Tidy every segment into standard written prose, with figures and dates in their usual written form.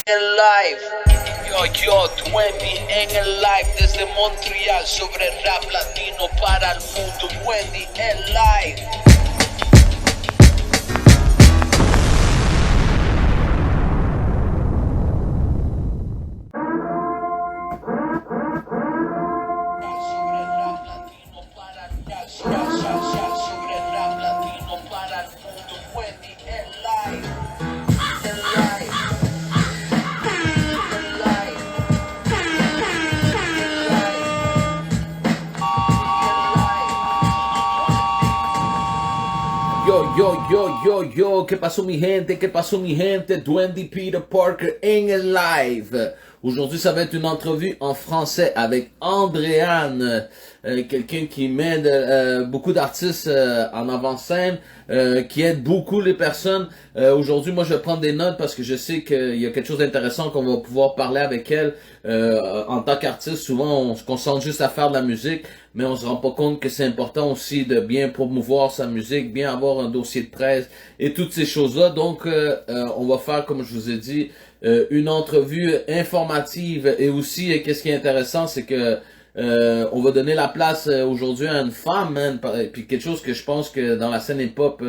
En live, yo, Wendy en el live desde Montreal sobre rap latino para el mundo. Wendy en live. Yo, ¿qué pasó mi gente? ¿Qué pasó mi gente? Dwendy Peter Parker en el live. Aujourd'hui, ça va être une entrevue en français avec Andréane, quelqu'un qui met beaucoup d'artistes en avant-scène, qui aide beaucoup les personnes. Aujourd'hui, moi, je vais prendre des notes parce que je sais qu'il y a quelque chose d'intéressant qu'on va pouvoir parler avec elle. En tant qu'artiste, souvent, on se concentre juste à faire de la musique, mais on se rend pas compte que c'est important aussi de bien promouvoir sa musique, bien avoir un dossier de presse et toutes ces choses-là. Donc, on va faire, comme je vous ai dit, une entrevue informative et aussi, qu'est-ce qui est intéressant, c'est que on va donner la place aujourd'hui à une femme, hein, puis quelque chose que je pense que dans la scène hip-hop,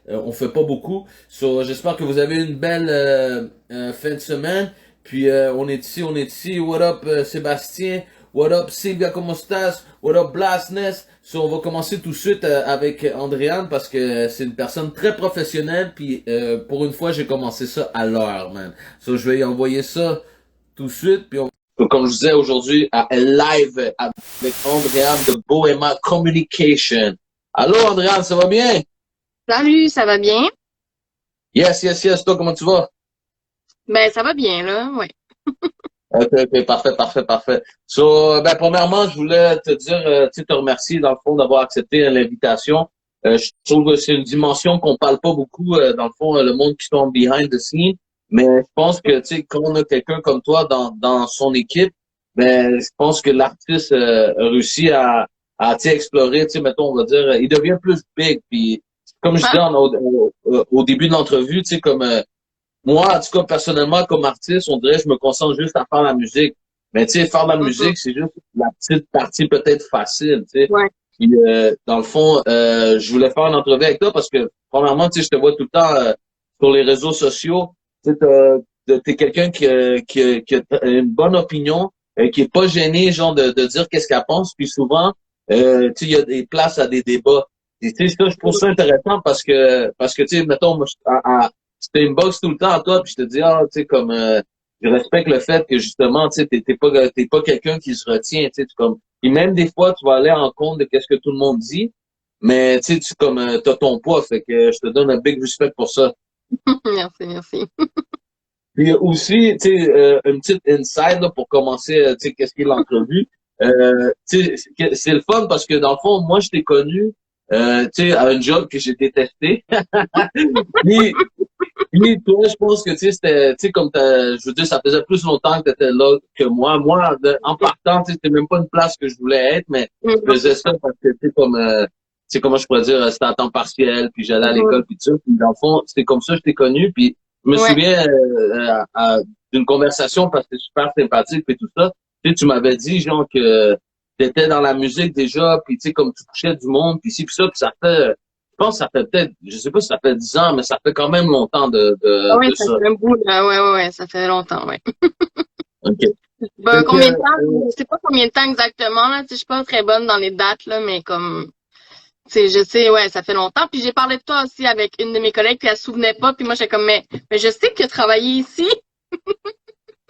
on fait pas beaucoup. So, j'espère que vous avez une belle fin de semaine. Puis on est ici. What up Sébastien? What up Sylvia, comment estás? What up Blastness? So, on va commencer tout de suite avec Andréane parce que c'est une personne très professionnelle. Puis pour une fois, j'ai commencé ça à l'heure, man. So, je vais y envoyer ça tout de suite. Puis comme je disais aujourd'hui, à live avec Andréane de Bohema Communication. Allô Andréane, ça va bien? Salut, ça va bien? Yes. Toi, comment tu vas? Ben, ça va bien, là, ouais. Ok, parfait. So, premièrement, je voulais te dire, te remercier dans le fond d'avoir accepté l'invitation. Je trouve que c'est une dimension qu'on parle pas beaucoup, dans le fond, le monde qui tombe behind the scene. Mais je pense que, quand on a quelqu'un comme toi dans son équipe, je pense que l'artiste réussit à explorer, mettons, on va dire, il devient plus big. Puis, comme je disais au début de l'entrevue, comme moi, en tout cas, personnellement, comme artiste, on dirait que je me concentre juste à faire la musique. Mais tu sais, faire la musique, c'est juste la petite partie peut-être facile, tu sais. Ouais. Puis, dans le fond, je voulais faire une entrevue avec toi parce que, premièrement, tu sais, je te vois tout le temps sur les réseaux sociaux. Tu sais, t'es quelqu'un qui a une bonne opinion, qui est pas gêné, genre, de dire qu'est-ce qu'elle pense. Puis souvent, tu sais, il y a des places à des débats. Et tu sais, ça, je trouve ça intéressant parce que, tu sais, mettons, moi, je t'inbox tout le temps à toi, puis je te dis, tu sais, comme, je respecte le fait que justement, tu sais, t'es pas quelqu'un qui se retient, tu sais, comme, et même des fois, tu vas aller en compte de qu'est-ce que tout le monde dit, mais tu sais, comme, t'as ton poids, fait que je te donne un big respect pour ça. Merci. Puis aussi, tu sais, une petite inside là, pour commencer, tu sais, qu'est-ce qu'est l'entrevue. Tu sais, c'est le fun parce que dans le fond, moi, je t'ai connu, tu sais, à un job que j'ai détesté. Puis, Puis toi, je pense que tu sais, c'était, tu sais, comme je veux dire, ça faisait plus longtemps que tu étais là que moi. Moi, en partant, tu sais, c'était même pas une place que je voulais être, mais je faisais ça parce que tu sais, comme, tu sais, comment je pourrais dire, c'était à temps partiel, puis j'allais à l'école, puis tout ça. Puis dans le fond, c'était comme ça que je t'ai connu. Puis je me Ouais. souviens d'une conversation parce que c'était super sympathique et tout ça. Tu sais, tu m'avais dit genre que t'étais dans la musique déjà, puis tu sais, comme tu touchais du monde, puis ci, puis ça, puis ça fait. Je pense que ça fait peut-être, je sais pas si ça fait 10 ans, mais ça fait quand même longtemps Ouais, de ça ça. fait un bout, là. Ouais, ça fait longtemps, ouais. OK. Ben, Fait que, combien de temps? Je sais pas combien de temps exactement, là. Tu sais, je suis pas très bonne dans les dates, là, mais comme, tu sais, je sais, ouais, ça fait longtemps. Puis j'ai parlé de toi aussi avec une de mes collègues, puis elle se souvenait pas, puis moi, j'étais comme, mais je sais que tu as travaillé ici.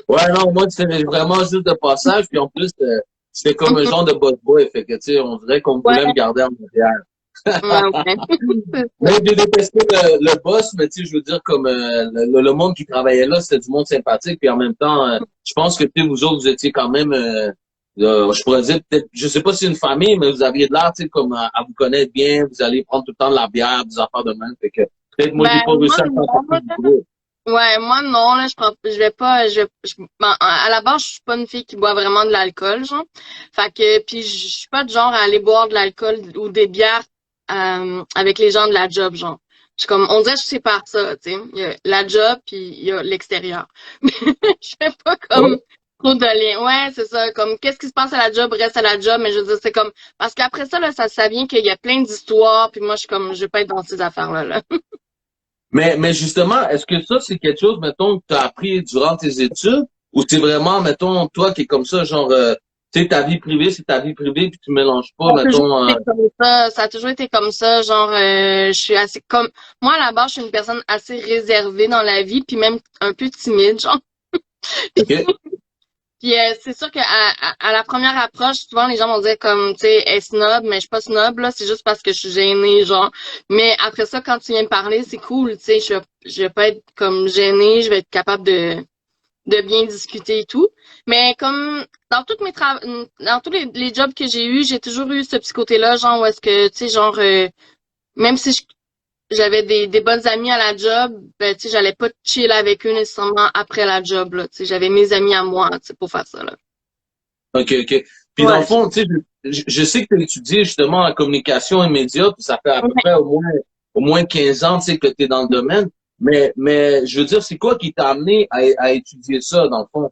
ouais, non, moi, c'était vraiment juste de passage, puis en plus, c'était comme un genre de boss boy, fait que, tu sais, on dirait qu'on Ouais, voulait me garder en Montréal. ouais. Mais j'ai détesté le boss, mais tu sais, je veux dire, comme le monde qui travaillait là, c'était du monde sympathique, puis en même temps, je pense que tu sais, vous autres, vous étiez quand même, je pourrais dire, peut-être, je sais pas si c'est une famille, mais vous aviez de l'air, tu sais, comme à vous connaître bien, vous allez prendre tout le temps de la bière, des affaires de même, fait que peut-être moi, j'ai Ben, pas moi, réussi à faire non, partie du groupe. ouais, moi, non, là, je vais pas, ben, à la base, je suis pas une fille qui boit vraiment de l'alcool, genre. Fait que, puis je suis pas du genre à aller boire de l'alcool ou des bières, avec les gens de la job, genre. Je suis comme, on dirait que je sépare ça, tu sais. Il y a la job, puis il y a l'extérieur. Je fais pas comme trop de lien. Ouais, c'est ça. Comme, qu'est-ce qui se passe à la job reste à la job, mais je veux dire, c'est comme, parce qu'après ça, là, ça vient qu'il y a plein d'histoires, puis moi, je suis comme, je vais pas être dans ces affaires-là, là. Mais justement, est-ce que ça, c'est quelque chose, mettons, que tu as appris durant tes études, ou c'est vraiment, mettons, toi qui est comme ça, genre, tu sais, ta vie privée, c'est ta vie privée, puis tu mélanges pas, Ça a toujours mettons, été comme ça. Ça a toujours été comme ça. Genre, je suis assez comme moi à la base, je suis une personne assez réservée dans la vie, puis même un peu timide, genre. OK? Puis c'est sûr que à la première approche, souvent les gens vont dire comme, tu sais, elle est snob, mais je suis pas snob là. C'est juste parce que je suis gênée, genre. Mais après ça, quand tu viens me parler, c'est cool, tu sais. Je vais pas être comme gênée. Je vais être capable de bien discuter et tout. Mais comme dans toutes mes dans tous les jobs que j'ai eus, j'ai toujours eu ce petit côté-là, genre où est-ce que, tu sais, genre même si j'avais des bonnes amies à la job, ben tu sais, j'allais pas chill avec eux nécessairement après la job, là. Tu sais, j'avais mes amis à moi, tu sais, pour faire ça, là. OK, OK. Puis dans le Ouais. fond, tu sais, je sais que tu as étudié justement en communication et médias, puis ça fait à peu près au moins 15 ans, tu sais, que tu es dans le domaine. Mais je veux dire, c'est quoi qui t'a amené à étudier ça, dans le fond?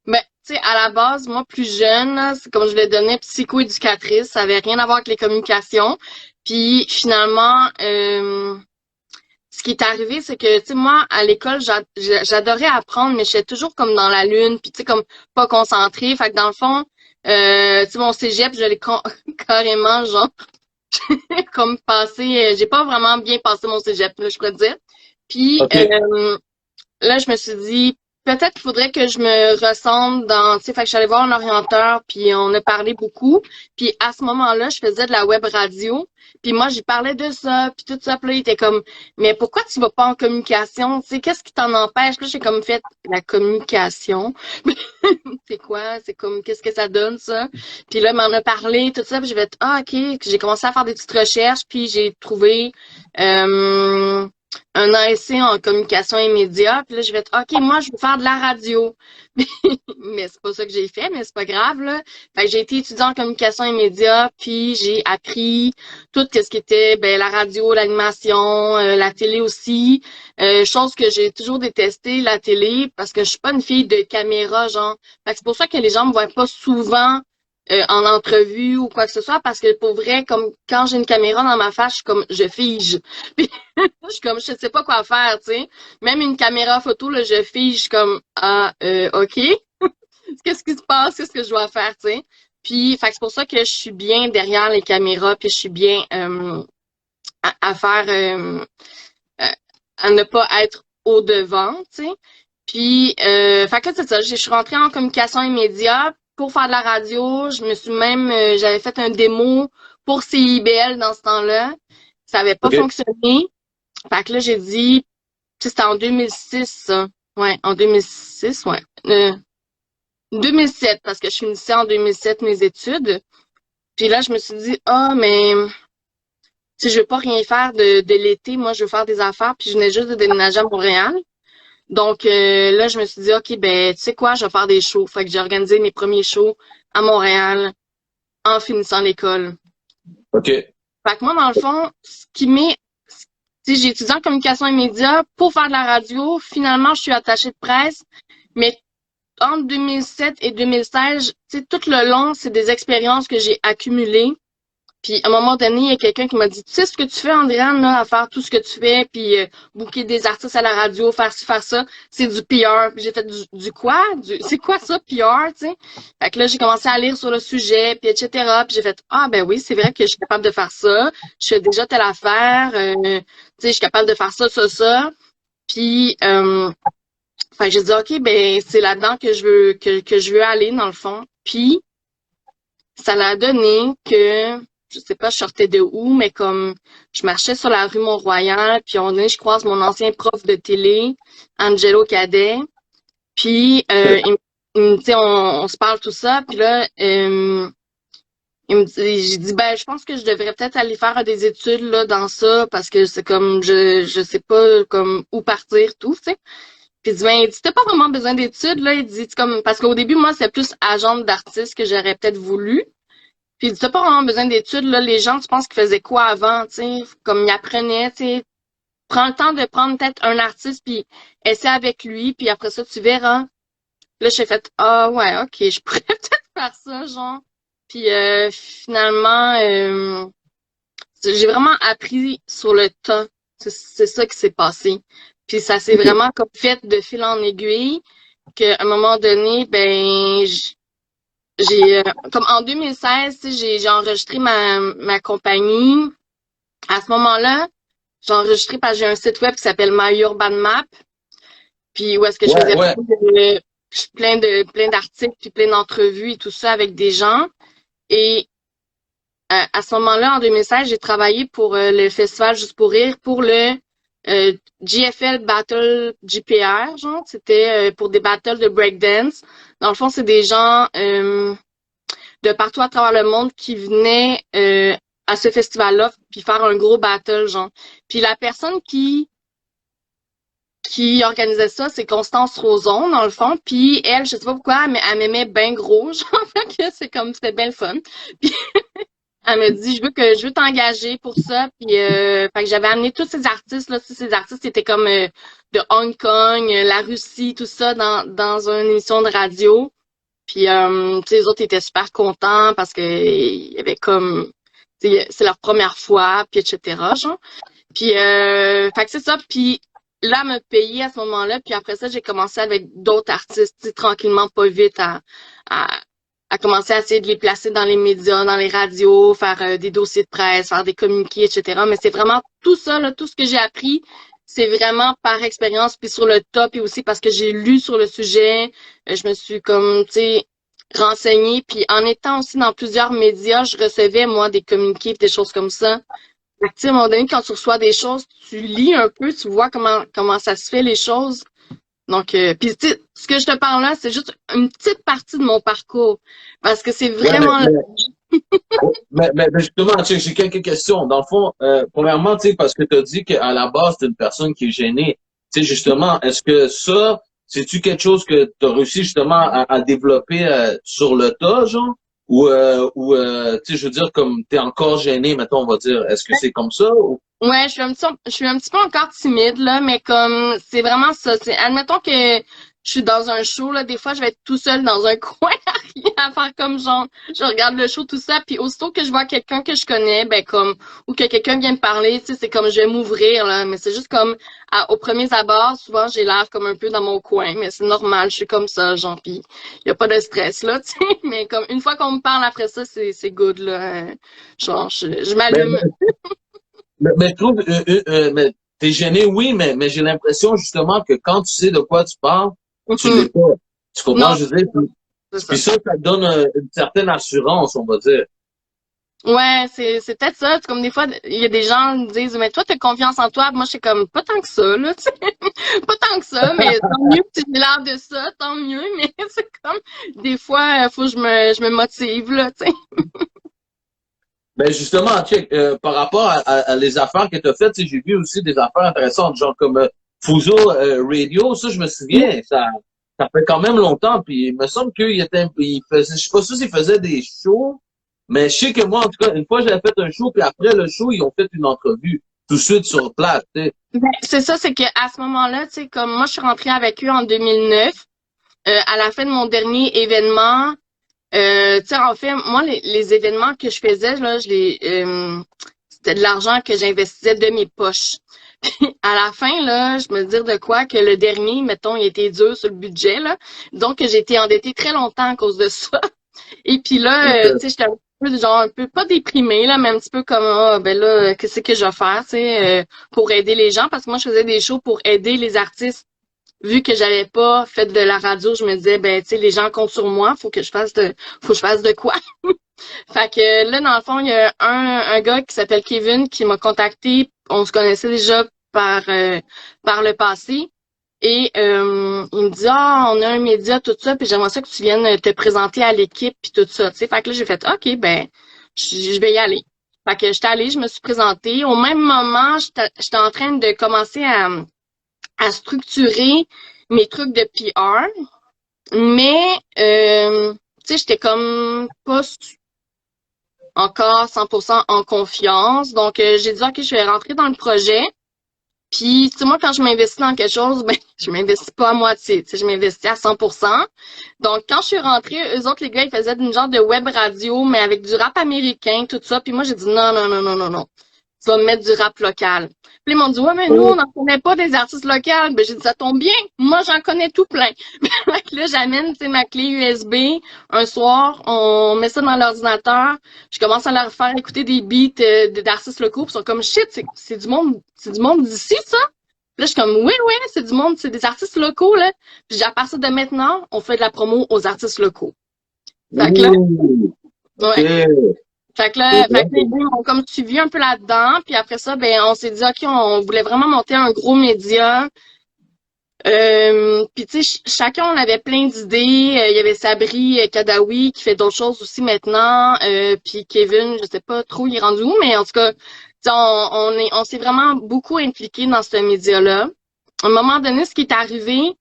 Ben, tu sais, à la base, moi, plus jeune, là, c'est comme je l'ai donné psychoéducatrice, ça avait rien à voir avec les communications. Puis finalement, ce qui est arrivé, c'est que, tu sais, moi, à l'école, j'adorais apprendre, mais j'étais toujours comme dans la lune, puis tu sais, comme pas concentrée. Fait que dans le fond, tu sais, mon cégep, je l'ai carrément, genre, comme passé, j'ai pas vraiment bien passé mon cégep, là, je pourrais te dire. Puis, OK. là, je me suis dit, peut-être qu'il faudrait que je me ressemble dans, tu sais, fait que je suis allée voir un orienteur, puis on a parlé beaucoup. Puis à ce moment-là, je faisais de la web radio. Puis moi, j'y parlais de ça, puis tout ça. Puis là, il était comme, mais pourquoi tu vas pas en communication? Tu sais, qu'est-ce qui t'en empêche? Là, j'ai comme fait la communication. C'est quoi? C'est comme, qu'est-ce que ça donne, ça? Puis là, il m'en a parlé, tout ça. Puis j'ai fait, ah, OK. J'ai commencé à faire des petites recherches, puis j'ai trouvé, euh, un ASC en communication et médias. Puis là, je vais être, OK, moi, je veux faire de la radio. Mais c'est pas ça que j'ai fait, mais c'est pas grave, là. Fait que j'ai été étudiant en communication et médias, puis j'ai appris tout ce qui était, ben, la radio, l'animation, la télé aussi. Chose que j'ai toujours détesté, la télé, parce que je suis pas une fille de caméra, genre. Fait que c'est pour ça que les gens me voient pas souvent en entrevue ou quoi que ce soit, parce que pour vrai, comme quand j'ai une caméra dans ma face, je suis comme, je fige. Puis, je suis comme, je sais pas quoi faire, tu sais. Même une caméra photo, là, je fige, je suis comme, ah, OK. Qu'est-ce qui se passe? Qu'est-ce que je dois faire, tu sais? Puis, fait que c'est pour ça que je suis bien derrière les caméras, puis je suis bien à faire, euh, à ne pas être au devant, tu sais. Puis, fait que c'est ça. Je suis rentrée en communication immédiate pour faire de la radio. Je me suis même, j'avais fait un démo pour CIBL dans ce temps-là. Ça avait pas OK. fonctionné. Fait que là, j'ai dit, tu sais, c'était en 2006, ça. Ouais, en 2006, ouais. 2007, parce que je finissais en 2007 mes études. Puis là, je me suis dit, ah, mais, tu sais, je veux pas rien faire de l'été. Moi, je veux faire des affaires. Puis je venais juste de déménager à Montréal. Donc là, je me suis dit, OK, ben, tu sais quoi, je vais faire des shows. Fait que j'ai organisé mes premiers shows à Montréal en finissant l'école. OK. Fait que moi, dans le fond, ce qui m'est, tu sais, j'ai étudié en communication et médias pour faire de la radio. Finalement, je suis attachée de presse. Mais entre 2007 et 2016, tu sais, tout le long, c'est des expériences que j'ai accumulées. Puis à un moment donné, il y a quelqu'un qui m'a dit, tu sais ce que tu fais, Andréane, là, à faire tout ce que tu fais, puis booker des artistes à la radio, faire ci, faire ça, c'est du PR. Puis j'ai fait du quoi? C'est quoi ça, PR, tu sais? Fait que là, j'ai commencé à lire sur le sujet, puis etc. Puis j'ai fait, ah ben oui, c'est vrai que je suis capable de faire ça. Je fais déjà telle affaire. Tu sais, je suis capable de faire ça, ça, ça. Puis fait que j'ai dit, OK, ben c'est là-dedans que je veux aller, dans le fond. Puis ça l'a donné que je sais pas, je sortais de où, mais comme je marchais sur la rue Mont-Royal, puis on est, je croise mon ancien prof de télé, Angelo Cadet, puis tu sais, on se parle tout ça, puis là, il me dit, j'ai dit, ben, je pense que je devrais peut-être aller faire des études là dans ça, parce que c'est comme, je sais pas comme où partir, tout, tu sais. Puis il dit, ben, il dit, t'as pas vraiment besoin d'études, là. Il dit, c'est comme, parce qu'au début, moi, c'est plus agente d'artiste que j'aurais peut-être voulu. Puis il dit, t'as pas vraiment besoin d'études, là. Les gens, tu penses qu'ils faisaient quoi avant, tu sais? Comme ils apprenaient, tu sais. prends le temps de prendre peut-être un artiste puis essaie avec lui, puis après ça, tu verras. Là, j'ai fait, ah ouais, ok, je pourrais peut-être faire ça, genre. Puis finalement, j'ai vraiment appris sur le tas. C'est ça qui s'est passé. Puis ça s'est vraiment comme fait de fil en aiguille qu'à un moment donné, ben j'ai comme en 2016, tu sais, j'ai enregistré ma compagnie. À ce moment-là, j'ai enregistré parce que j'ai un site web qui s'appelle My Urban Map. Puis où est-ce que je faisais plein d'articles puis plein d'entrevues et tout ça avec des gens. Et à ce moment-là, en 2016, j'ai travaillé pour le festival Juste pour rire pour le GFL Battle GPR, genre. C'était pour des battles de breakdance. Dans le fond, c'est des gens de partout à travers le monde qui venaient à ce festival-là puis faire un gros battle, genre. Puis la personne qui organisait ça, c'est Constance Roson, dans le fond. Puis elle, je sais pas pourquoi, mais elle m'aimait bien gros, genre. Fait que c'est comme, c'était bien le fun. Puis elle me dit, je veux t'engager pour ça. Puis fait que j'avais amené tous ces artistes, là. Tous ces artistes étaient comme de Hong Kong, la Russie, tout ça, dans une émission de radio. Puis les autres étaient super contents parce que il y avait comme, c'est leur première fois, puis etc., genre. Puis fait que c'est ça. Puis là, elle me payait à ce moment-là. Puis après ça, j'ai commencé avec d'autres artistes, tranquillement, pas vite, à commencer à essayer de les placer dans les médias, dans les radios, faire des dossiers de presse, faire des communiqués, etc. Mais c'est vraiment tout ça, là, tout ce que j'ai appris, c'est vraiment par expérience, puis sur le top, et aussi parce que j'ai lu sur le sujet. Je me suis comme, tu sais, renseignée. Puis en étant aussi dans plusieurs médias, je recevais, moi, des communiqués, des choses comme ça. Fait que, tu sais, à un moment donné, quand tu reçois des choses, tu lis un peu, tu vois comment ça se fait, les choses. Donc, puis tu sais, ce que je te parle là, c'est juste une petite partie de mon parcours. Parce que c'est vraiment... Mais justement, tu sais, j'ai quelques questions. Dans le fond, premièrement, tu sais, parce que tu as dit qu'à la base, tu es une personne qui est gênée. Tu sais, justement, est-ce que ça, c'est-tu quelque chose que tu as réussi justement à développer sur le tas, genre? Tu sais, je veux dire, comme tu es encore gêné, mettons, on va dire, est-ce que c'est comme ça? Ou... Ouais, je suis un petit peu encore timide, là, mais comme, c'est vraiment ça. C'est, admettons que je suis dans un show, là, des fois, je vais être tout seul dans un coin à rien à faire comme genre, je regarde le show, tout ça, puis aussitôt que je vois quelqu'un que je connais, ben, comme, ou que quelqu'un vient me parler, tu sais, c'est comme, je vais m'ouvrir, là, mais c'est juste comme, aux premiers abords, souvent, j'ai l'air comme un peu dans mon coin, mais c'est normal, je suis comme ça, genre, pis y a pas de stress, là, tu sais, mais comme, une fois qu'on me parle après ça, c'est good, là, genre, je m'allume. Mais je trouve, mais t'es gêné, oui, mais j'ai l'impression justement que quand tu sais de quoi tu parles, tu l'es pas. Tu comprends, Non, je veux dire? Puis ça donne une certaine assurance, on va dire. ouais, c'est peut-être ça. C'est comme des fois, il y a des gens qui me disent, mais toi, t'as confiance en toi. Moi, je suis comme, pas tant que ça, là, tu sais. Pas tant que ça, mais tant mieux que tu aies l'air de ça, tant mieux. Mais c'est comme, des fois, faut que je me motive, là, tu sais. Ben justement, check, par rapport à les affaires que tu as faites, tu sais, j'ai vu aussi des affaires intéressantes, genre comme Fuso Radio, ça je me souviens, ça fait quand même longtemps, puis il me semble il faisait, je sais pas s'il faisait des shows, mais je sais que moi, en tout cas, une fois j'avais fait un show, puis après le show, ils ont fait une entrevue tout de suite sur place, tu sais. Ben, c'est ça, c'est qu'à ce moment-là, tu sais, comme moi, je suis rentrée avec eux en 2009, à la fin de mon dernier événement. Tu sais, en fait, moi, les événements que je faisais, là, c'était de l'argent que j'investissais de mes poches. Puis à la fin, là, je me dis de quoi que le dernier, mettons, il était dur sur le budget, là. Donc, j'ai été endettée très longtemps à cause de ça. Et puis là, tu sais, j'étais un peu, genre, un peu, pas déprimée, là, mais un petit peu comme, ah, ben là, qu'est-ce que je vais faire, tu sais, pour aider les gens. Parce que moi, je faisais des shows pour aider les artistes vu que j'avais pas fait de la radio, je me disais, ben, tu sais, les gens comptent sur moi, faut que je fasse de quoi. Fait que là, dans le fond, il y a un gars qui s'appelle Kevin qui m'a contacté. On se connaissait déjà par le passé. Et il me dit, ah, on a un média, tout ça, puis j'aimerais ça que tu viennes te présenter à l'équipe, puis tout ça, tu sais. Fait que là, j'ai fait, OK, ben, je vais y aller. Fait que j'étais allée, je me suis présentée. Au même moment, j'étais en train de commencer à structurer mes trucs de PR, mais tu sais, j'étais comme pas encore 100% en confiance. Donc, j'ai dit, OK, je vais rentrer dans le projet. Puis, tu sais, moi, quand je m'investis dans quelque chose, ben, je m'investis pas à moitié, tu sais, je m'investis à 100%. Donc, quand je suis rentrée, eux autres, les gars, ils faisaient une genre de web radio, mais avec du rap américain, tout ça. Puis moi, j'ai dit non, non, non, non, non, non. Tu vas me mettre du rap local. Puis ils m'ont dit, ouais, mais nous, on n'en connaît pas des artistes locaux. Ben, j'ai dit, ça tombe bien. Moi, j'en connais tout plein. Fait que là, j'amène, tu sais, ma clé USB. Un soir, on met ça dans l'ordinateur. Je commence à leur faire écouter des beats d'artistes locaux. Puis ils sont comme, shit, c'est du monde d'ici, ça? Puis là, je suis comme, oui, oui, c'est du monde, c'est des artistes locaux, là. Puis à partir de maintenant, on fait de la promo aux artistes locaux. Fait que là, ouais. Fait que là, les gars ont comme suivi un peu là-dedans. Puis après ça, ben, on s'est dit, OK, on voulait vraiment monter un gros média. Puis tu sais, chacun, on avait plein d'idées. Il y avait Sabri Kadawi qui fait d'autres choses aussi maintenant. Puis Kevin, je sais pas trop il est rendu où, mais en tout cas, on s'est vraiment beaucoup impliqué dans ce média-là. À un moment donné, ce qui est arrivé,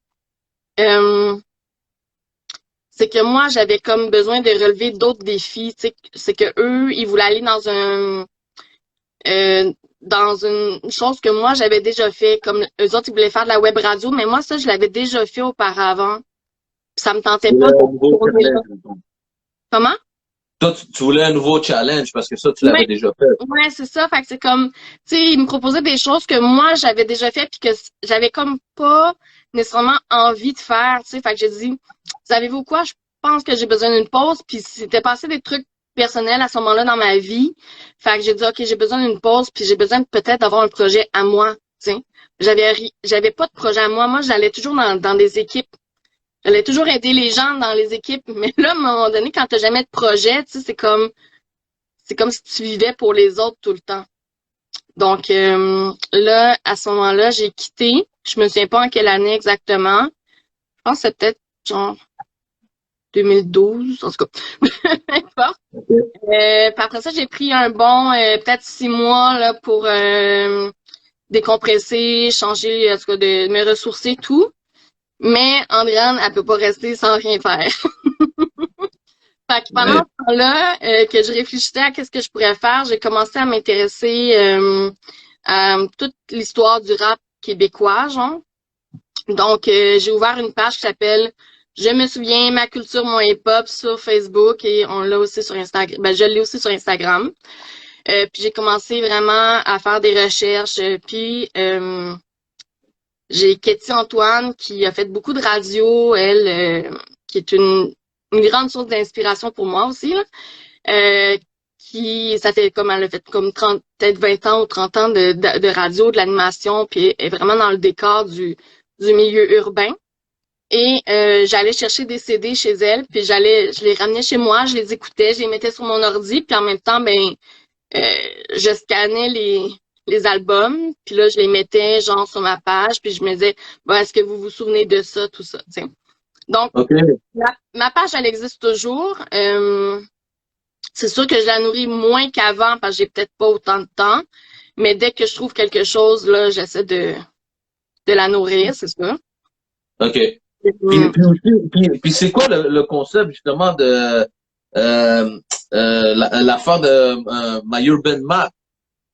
c'est que moi, j'avais comme besoin de relever d'autres défis. Tu sais, c'est que eux, ils voulaient aller dans une chose que moi, j'avais déjà fait. Comme eux autres, ils voulaient faire de la web radio, mais moi, ça, je l'avais déjà fait auparavant. Puis ça me tentait pas de... Comment? Toi, tu voulais un nouveau challenge parce que ça, tu l'avais déjà fait. Ouais, c'est ça. Fait que c'est comme, tu sais, ils me proposaient des choses que moi, j'avais déjà fait puis que j'avais comme pas nécessairement envie de faire, tu sais. Fait que j'ai dit, savez-vous quoi? Je pense que j'ai besoin d'une pause. Puis c'était passé des trucs personnels à ce moment-là dans ma vie. Fait que j'ai dit, OK, j'ai besoin d'une pause puis j'ai besoin peut-être d'avoir un projet à moi, tu sais. J'avais pas de projet à moi. Moi, j'allais toujours dans des équipes. J'allais toujours aider les gens dans les équipes. Mais là, à un moment donné, quand t'as jamais de projet, tu sais, c'est comme si tu vivais pour les autres tout le temps. Donc là, à ce moment-là, j'ai quitté. Je me souviens pas en quelle année exactement. Je pense que c'est peut-être genre 2012, en tout cas. Peu importe. Puis après ça, j'ai pris un bon peut-être 6 mois là pour décompresser, changer, en tout cas, de me ressourcer, tout. Mais Andréane, elle peut pas rester sans rien faire. Fait que pendant ce temps-là, que je réfléchissais à qu'est-ce que je pourrais faire, j'ai commencé à m'intéresser à toute l'histoire du rap québécois, genre. Donc, j'ai ouvert une page qui s'appelle Je me souviens, ma culture, mon hip-hop sur Facebook et on l'a aussi sur Instagram. Ben, je l'ai aussi sur Instagram. Puis j'ai commencé vraiment à faire des recherches. Puis j'ai Katie Antoine qui a fait beaucoup de radio, elle, qui est une grande source d'inspiration pour moi aussi, là. Ça fait comme, elle a fait comme 30, peut-être 20 ans ou 30 ans de radio, de l'animation, puis elle est vraiment dans le décor du milieu urbain. Et j'allais chercher des CD chez elle, puis je les ramenais chez moi, je les écoutais, je les mettais sur mon ordi, puis en même temps, ben, je scannais les albums, puis là, je les mettais genre sur ma page, puis je me disais, bon, est-ce que vous vous souvenez de ça, tout ça, t'sais. Donc, ma page, elle existe toujours. C'est sûr que je la nourris moins qu'avant parce que j'ai peut-être pas autant de temps. Mais dès que je trouve quelque chose, là, j'essaie de la nourrir, c'est ça. OK. Puis c'est quoi le concept, justement, de l'affaire de My Urban Map?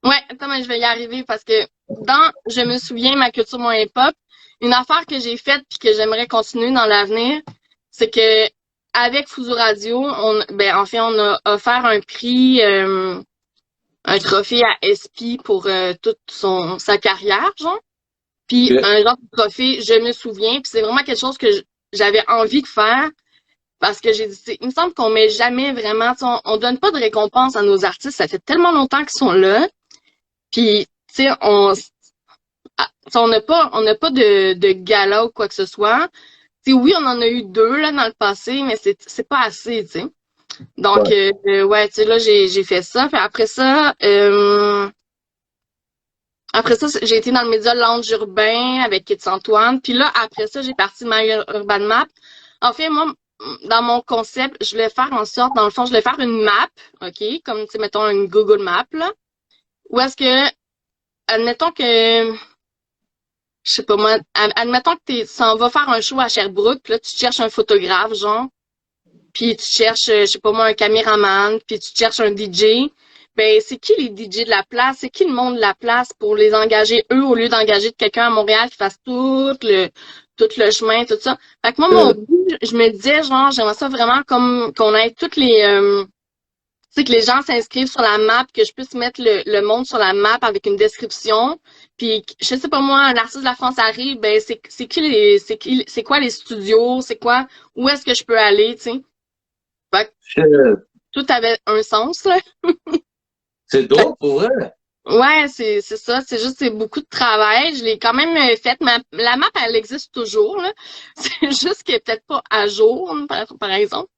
Ouais, attends, mais je vais y arriver parce que dans Je me souviens, ma culture, mon hip-hop, une affaire que j'ai faite puis que j'aimerais continuer dans l'avenir, c'est que avec Fuso Radio, on a offert un prix, un trophée à SP pour toute sa carrière, genre. Puis un genre de trophée, je me souviens, puis c'est vraiment quelque chose que j'avais envie de faire parce que j'ai dit, il me semble qu'on met jamais vraiment, on donne pas de récompense à nos artistes, ça fait tellement longtemps qu'ils sont là. Puis tu sais, on n'a pas de gala ou quoi que ce soit. T'sais, oui, on en a eu 2 là dans le passé, mais c'est pas assez, tu sais. Donc ouais, tu sais, là j'ai fait ça. Puis après ça, j'ai été dans le média Lounge Urbain avec Katie Antoine. Puis là, après ça, j'ai parti de My Urban Map. En fait, moi, dans mon concept, je voulais faire en sorte, dans le fond, je voulais faire une map, OK, comme, tu sais, mettons une Google Map, là. Où est-ce que, admettons que, je sais pas moi, admettons que tu s'en vas faire un show à Sherbrooke, puis là, tu cherches un photographe, genre, puis tu cherches, je sais pas moi, un caméraman, puis tu cherches un DJ, ben c'est qui les DJ de la place, c'est qui le monde de la place pour les engager eux au lieu d'engager quelqu'un à Montréal qui fasse tout le chemin, tout ça. Fait que moi, mon but, je me disais, genre, j'aimerais ça vraiment comme qu'on ait toutes les tu sais, que les gens s'inscrivent sur la map, que je puisse mettre le monde sur la map avec une description. Puis, je sais pas moi, un artiste de la France arrive, ben c'est quoi les studios, c'est quoi, où est-ce que je peux aller, tu sais. Fait que tout avait un sens, là. C'est dope, pour vrai. Ouais, c'est ça. C'est juste, c'est beaucoup de travail. Je l'ai quand même faite. La map, elle existe toujours, là. C'est juste qu'elle est peut-être pas à jour, par exemple.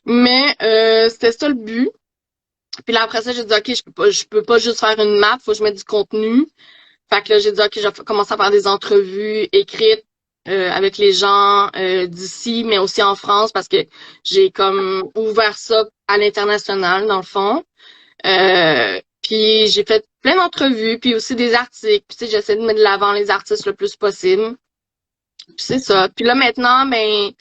Mais c'était ça le but. Puis là, après ça, j'ai dit, OK, je peux pas juste faire une map, faut que je mette du contenu. Fait que là, j'ai dit, OK, je vais commencer à faire des entrevues écrites avec les gens d'ici, mais aussi en France, parce que j'ai comme ouvert ça à l'international, dans le fond. Puis j'ai fait plein d'entrevues, puis aussi des articles. Puis tu sais, j'essaie de mettre de l'avant les artistes le plus possible. Puis c'est ça. Puis là, maintenant, ben...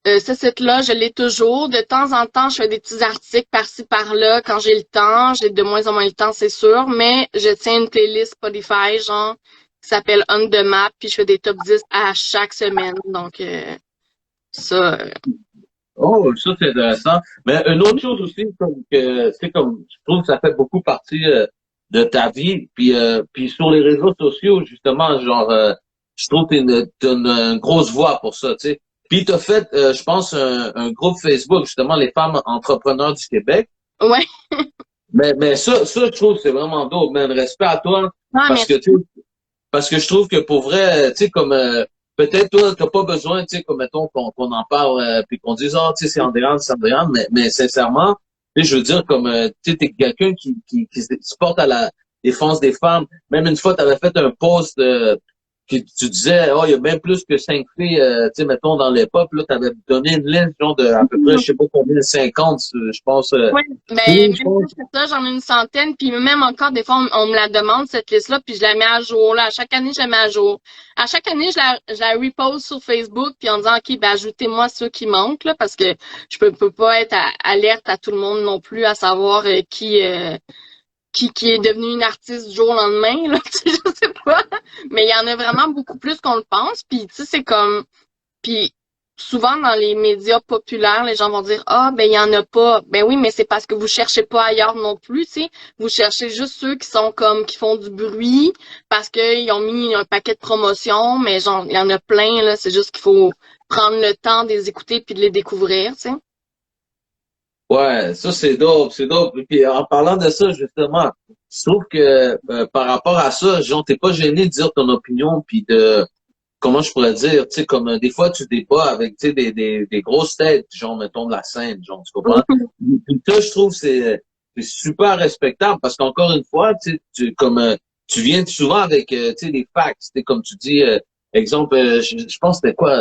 ce site-là, je l'ai toujours. De temps en temps, je fais des petits articles par-ci, par-là quand j'ai le temps. J'ai de moins en moins le temps, c'est sûr. Mais je tiens une playlist Spotify, genre, qui s'appelle On The Map. Puis je fais des top 10 à chaque semaine. Donc, ça... Oh, ça c'est intéressant. Mais une autre chose aussi, comme que c'est comme je trouve que ça fait beaucoup partie de ta vie. Puis sur les réseaux sociaux, justement, genre je trouve que t'as une grosse voix pour ça, tu sais. Puis t'as fait, je pense, un groupe Facebook, justement, les femmes entrepreneurs du Québec. Ouais. Mais ça, je trouve que c'est vraiment dope, man. Respect à toi. Ah, Parce que parce que je trouve que pour vrai, tu sais, comme peut-être toi, t'as pas besoin, tu sais, comme mettons qu'on en parle puis qu'on dise tu sais, c'est Andréane, mais sincèrement, tu sais, je veux dire comme tu sais, t'es quelqu'un qui se porte à la défense des femmes. Même une fois, t'avais fait un post que tu disais, il y a bien plus que 5 filles, tu sais, mettons dans l'époque, là, t'avais donné une liste genre de à peu près, je sais pas combien, 50, je pense. Oui, ben, c'est ça, j'en ai une centaine, puis même encore, des fois, on me la demande, cette liste-là, puis je la mets à jour, là. À chaque année, je la mets à jour. À chaque année, je la repose sur Facebook, puis en disant, OK, ben, ajoutez-moi ceux qui manquent, là, parce que je peux pas être alerte à tout le monde non plus, à savoir qui est devenu une artiste du jour au lendemain, là, tu sais, je sais pas. Mais il y en a vraiment beaucoup plus qu'on le pense, puis tu sais, c'est comme... Puis souvent dans les médias populaires, les gens vont dire ben il y en a pas. Ben oui, mais c'est parce que vous cherchez pas ailleurs non plus, tu sais. Vous cherchez juste ceux qui sont comme qui font du bruit parce qu'ils ont mis un paquet de promotions, mais genre il y en a plein là, c'est juste qu'il faut prendre le temps de les écouter puis de les découvrir, tu sais. Ouais, ça c'est dope, c'est dope. Et puis en parlant de ça, justement, je trouve que par rapport à ça, genre, t'es pas gêné de dire ton opinion puis de comment je pourrais dire, tu sais, comme des fois tu débats avec tu sais des grosses têtes, genre mettons de la scène, genre, tu comprends? Puis ça, je trouve c'est super respectable parce qu'encore une fois, tu sais, tu viens souvent avec tu sais des facts, tu sais, comme tu dis, exemple, je pense que c'était quoi?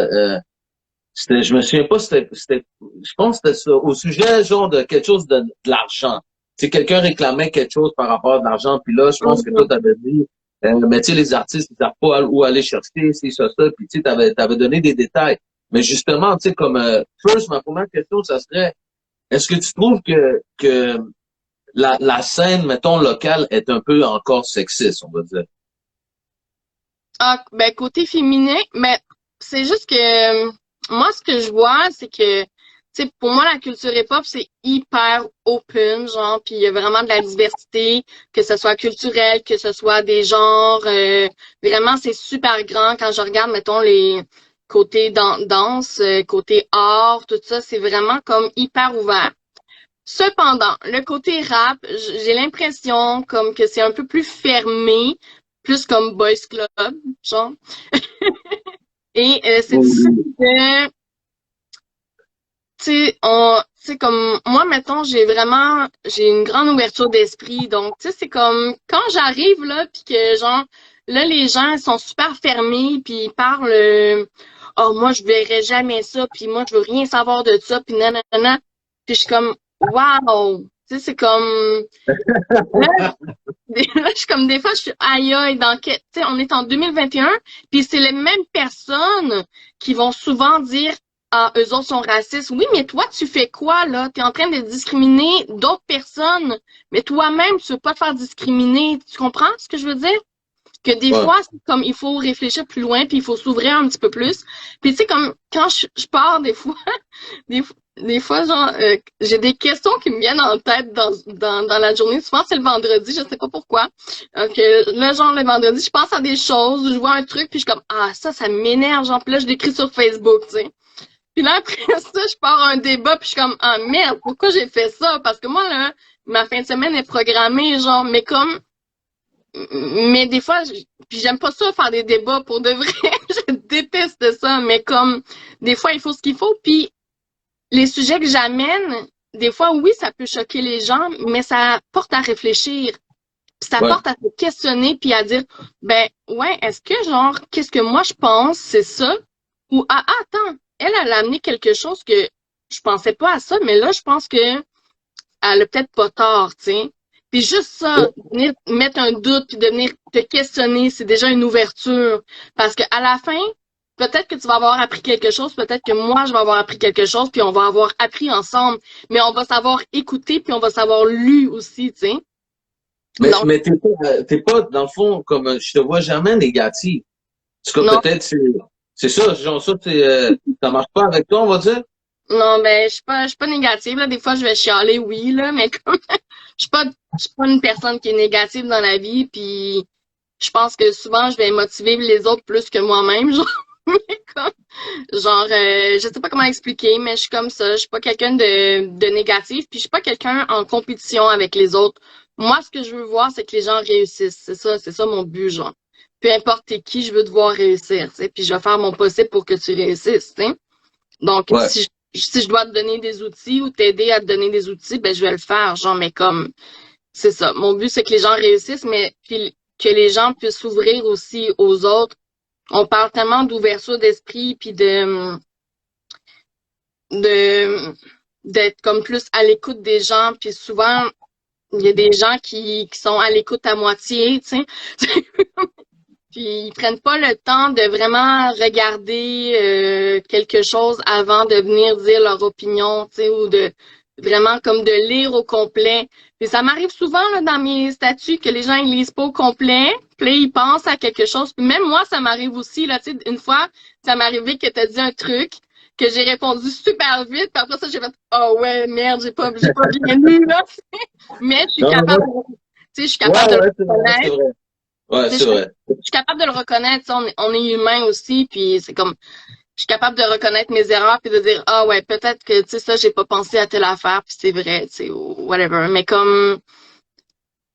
Je me souviens pas, je pense que c'était au sujet, genre, de quelque chose de l'argent. Tu sais, quelqu'un réclamait quelque chose par rapport à de l'argent, puis là, je pense que toi, t'avais dit, mais tu sais, les artistes, ils savent pas où aller chercher, c'est ça, puis tu sais, t'avais donné des détails. Mais justement, tu sais, comme, first, ma première question, ça serait, est-ce que tu trouves que la scène, mettons, locale est un peu encore sexiste, on va dire? Ah, ben côté féminin, mais c'est juste que moi ce que je vois, c'est que tu sais pour moi la culture hip-hop c'est hyper open, genre puis il y a vraiment de la diversité, que ce soit culturel, que ce soit des genres, vraiment c'est super grand quand je regarde mettons les côtés danse, côté art, tout ça, c'est vraiment comme hyper ouvert. Cependant, le côté rap, j'ai l'impression comme que c'est un peu plus fermé, plus comme Boys Club, genre. Et c'est difficile de, tu sais, comme moi, mettons, j'ai une grande ouverture d'esprit, donc tu sais, c'est comme quand j'arrive là, puis que genre, là les gens ils sont super fermés, puis ils parlent, oh moi je verrai jamais ça, puis moi je veux rien savoir de ça, puis nanana, puis je suis comme wow, tu sais, c'est comme là, là, je suis comme des fois, je suis aïe aïe, tu sais, on est en 2021, puis c'est les mêmes personnes qui vont souvent dire ah, eux autres sont racistes. Oui, mais toi, tu fais quoi, là? T'es en train de discriminer d'autres personnes, mais toi-même, tu veux pas te faire discriminer. Tu comprends ce que je veux dire? Que des Ouais. fois, c'est comme, il faut réfléchir plus loin, puis il faut s'ouvrir un petit peu plus. Puis tu sais, comme, quand je pars, des fois, des, des fois, genre, j'ai des questions qui me viennent en tête dans la journée. Souvent, c'est le vendredi, je sais pas pourquoi. Que là, genre, le vendredi, je pense à des choses, je vois un truc, puis je suis comme, ah, ça m'énerve, genre, puis là, je l'écris sur Facebook, tu sais. Puis là, après ça, je pars à un débat, puis je suis comme, ah, merde, pourquoi j'ai fait ça? Parce que moi, là, ma fin de semaine est programmée, genre, mais des fois, puis j'aime pas ça faire des débats pour de vrai. Je déteste ça, mais comme, des fois, il faut ce qu'il faut, puis les sujets que j'amène, des fois, oui, ça peut choquer les gens, mais ça porte à réfléchir. Puis ça Ouais. porte à se questionner puis à dire, ben, ouais, est-ce que genre, qu'est-ce que moi je pense, c'est ça? Ou, attends, elle a amené quelque chose que je pensais pas à ça, mais là, je pense que elle a peut-être pas tort, tu sais. Puis juste ça, venir mettre un doute puis de venir te questionner, c'est déjà une ouverture. Parce que à la fin, peut-être que tu vas avoir appris quelque chose, peut-être que moi, je vais avoir appris quelque chose, puis on va avoir appris ensemble. Mais on va savoir écouter, puis on va savoir lu aussi, tu sais. Donc, Mais t'es pas, dans le fond, comme, je te vois jamais négatif. Parce que non, peut-être c'est ça, genre ça, ça marche pas avec toi, on va dire. non, ben, je suis pas négative, là. Des fois, je vais chialer, oui, là, mais comme, je suis pas une personne qui est négative dans la vie, puis je pense que souvent, je vais motiver les autres plus que moi-même, genre. Mais comme, genre, je sais pas comment expliquer, mais je suis comme ça. Je suis pas quelqu'un de négatif, puis je suis pas quelqu'un en compétition avec les autres. Moi, ce que je veux voir, c'est que les gens réussissent. C'est ça mon but, genre. Peu importe t'es qui, je veux te voir réussir, tu sais. Puis je vais faire mon possible pour que tu réussisses, tu sais. Donc, Ouais. si je dois te donner des outils ou t'aider à te donner des outils, ben je vais le faire, genre. Mais comme, c'est ça. Mon but, c'est que les gens réussissent, mais puis que les gens puissent s'ouvrir aussi aux autres. On parle tellement d'ouverture d'esprit puis de d'être comme plus à l'écoute des gens, puis souvent il y a des gens qui sont à l'écoute à moitié, tu sais. Puis ils prennent pas le temps de vraiment regarder quelque chose avant de venir dire leur opinion, tu sais, ou de vraiment comme de lire au complet. Puis ça m'arrive souvent là, dans mes statuts que les gens ils lisent pas au complet, puis là, ils pensent à quelque chose. Puis même moi, ça m'arrive aussi là, tu sais, une fois, ça m'est arrivé que tu as dit un truc que j'ai répondu super vite, puis après ça j'ai fait oh ouais, merde, j'ai pas bien lu là. Mais je suis Non, capable, non, tu sais, je suis ouais, capable de le ouais, c'est vrai, c'est reconnaître. vrai. Ouais, Tu sais, c'est vrai. je suis capable de le reconnaître, tu sais, on est humain aussi, puis c'est comme je suis capable de reconnaître mes erreurs puis de dire ah ouais, peut-être que tu sais ça j'ai pas pensé à telle affaire puis c'est vrai, tu sais ou whatever. Mais comme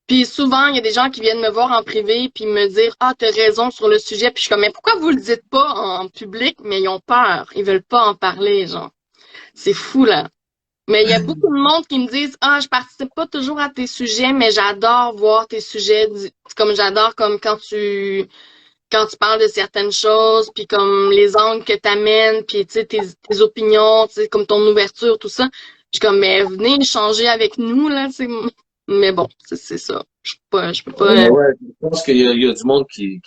puis souvent il y a des gens qui viennent me voir en privé puis me dire ah t'as raison sur le sujet puis je suis comme mais pourquoi vous le dites pas en public mais ils ont peur, ils veulent pas en parler genre. C'est fou là. Mais il y a beaucoup de monde qui me disent ah je participe pas toujours à tes sujets mais j'adore voir tes sujets comme j'adore comme quand tu parles de certaines choses, puis comme les angles que tu amènes, puis tu sais, tes opinions, tu sais, comme ton ouverture, tout ça. Je suis comme, mais venez échanger avec nous, là, tu sais. Mais bon, c'est ça. Je peux pas. Ouais, je pense qu'il y a du monde qui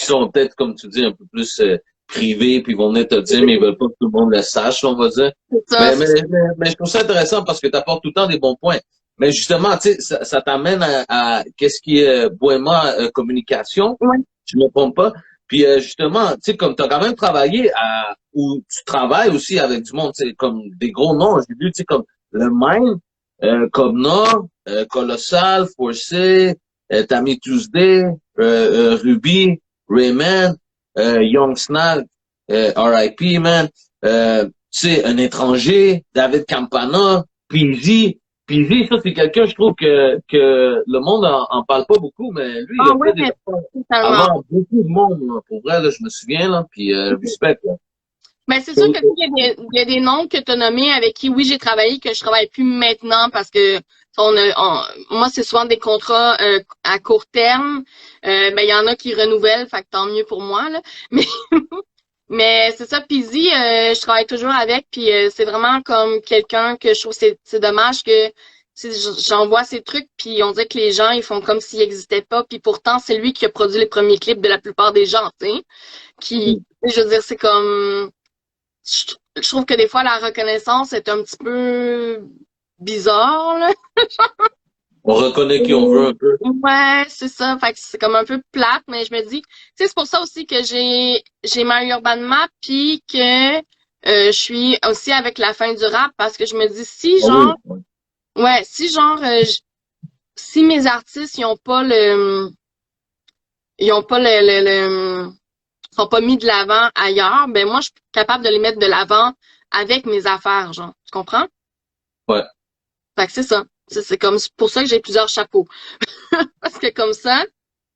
sont peut-être, comme tu dis, un peu plus privés, puis ils vont venir te dire, mais ils veulent pas que tout le monde le sache, on va dire. C'est ça, c'est ça. Mais je trouve ça intéressant parce que tu apportes tout le temps des bons points. Mais justement, tu sais, ça t'amène à qu'est-ce qui est vraiment communication, Ouais. je me trompe pas. Puis justement, tu sais, comme tu as quand même travaillé où tu travailles aussi avec du monde, tu sais, comme des gros noms, j'ai vu, tu sais, comme le Mind, Cobna, Colossal, Forcé, Tammy Tuesday, Ruby, Rayman, Young Snag, R.I.P. man, tu sais, un étranger, David Campana, Peasy. Peasy, ça c'est quelqu'un, je trouve que le monde en parle pas beaucoup, mais lui, il Ah a oui, fait des mais affaires totalement. avant beaucoup de monde, là. Pour vrai, là, je me souviens, là, puis respect, là. Ben, c'est sûr que tu sais, il y a des noms que tu as nommés avec qui, oui, j'ai travaillé, que je travaille plus maintenant parce que moi, c'est souvent des contrats à court terme. Ben, il y en a qui renouvellent, fait que tant mieux pour moi, là. Mais Mais c'est ça, Pizzy, je travaille toujours avec, puis c'est vraiment comme quelqu'un que je trouve c'est dommage que j'envoie ces trucs, puis on dirait que les gens ils font comme s'il n'existait pas, puis pourtant c'est lui qui a produit les premiers clips de la plupart des gens, tu sais, qui, je veux dire, c'est comme je trouve que des fois, la reconnaissance est un petit peu bizarre, là. On reconnaît qui on veut un peu. Ouais, c'est ça. Fait que c'est comme un peu plate, mais je me dis, tu sais, c'est pour ça aussi que j'ai ma Urban Map puis que je suis aussi avec la fin du rap parce que je me dis si Ah genre oui. ouais, si genre si mes artistes ils ont pas le sont pas mis de l'avant ailleurs, ben moi je suis capable de les mettre de l'avant avec mes affaires, genre. Tu comprends? Ouais. Fait que c'est ça. C'est comme pour ça que j'ai plusieurs chapeaux. Parce que comme ça,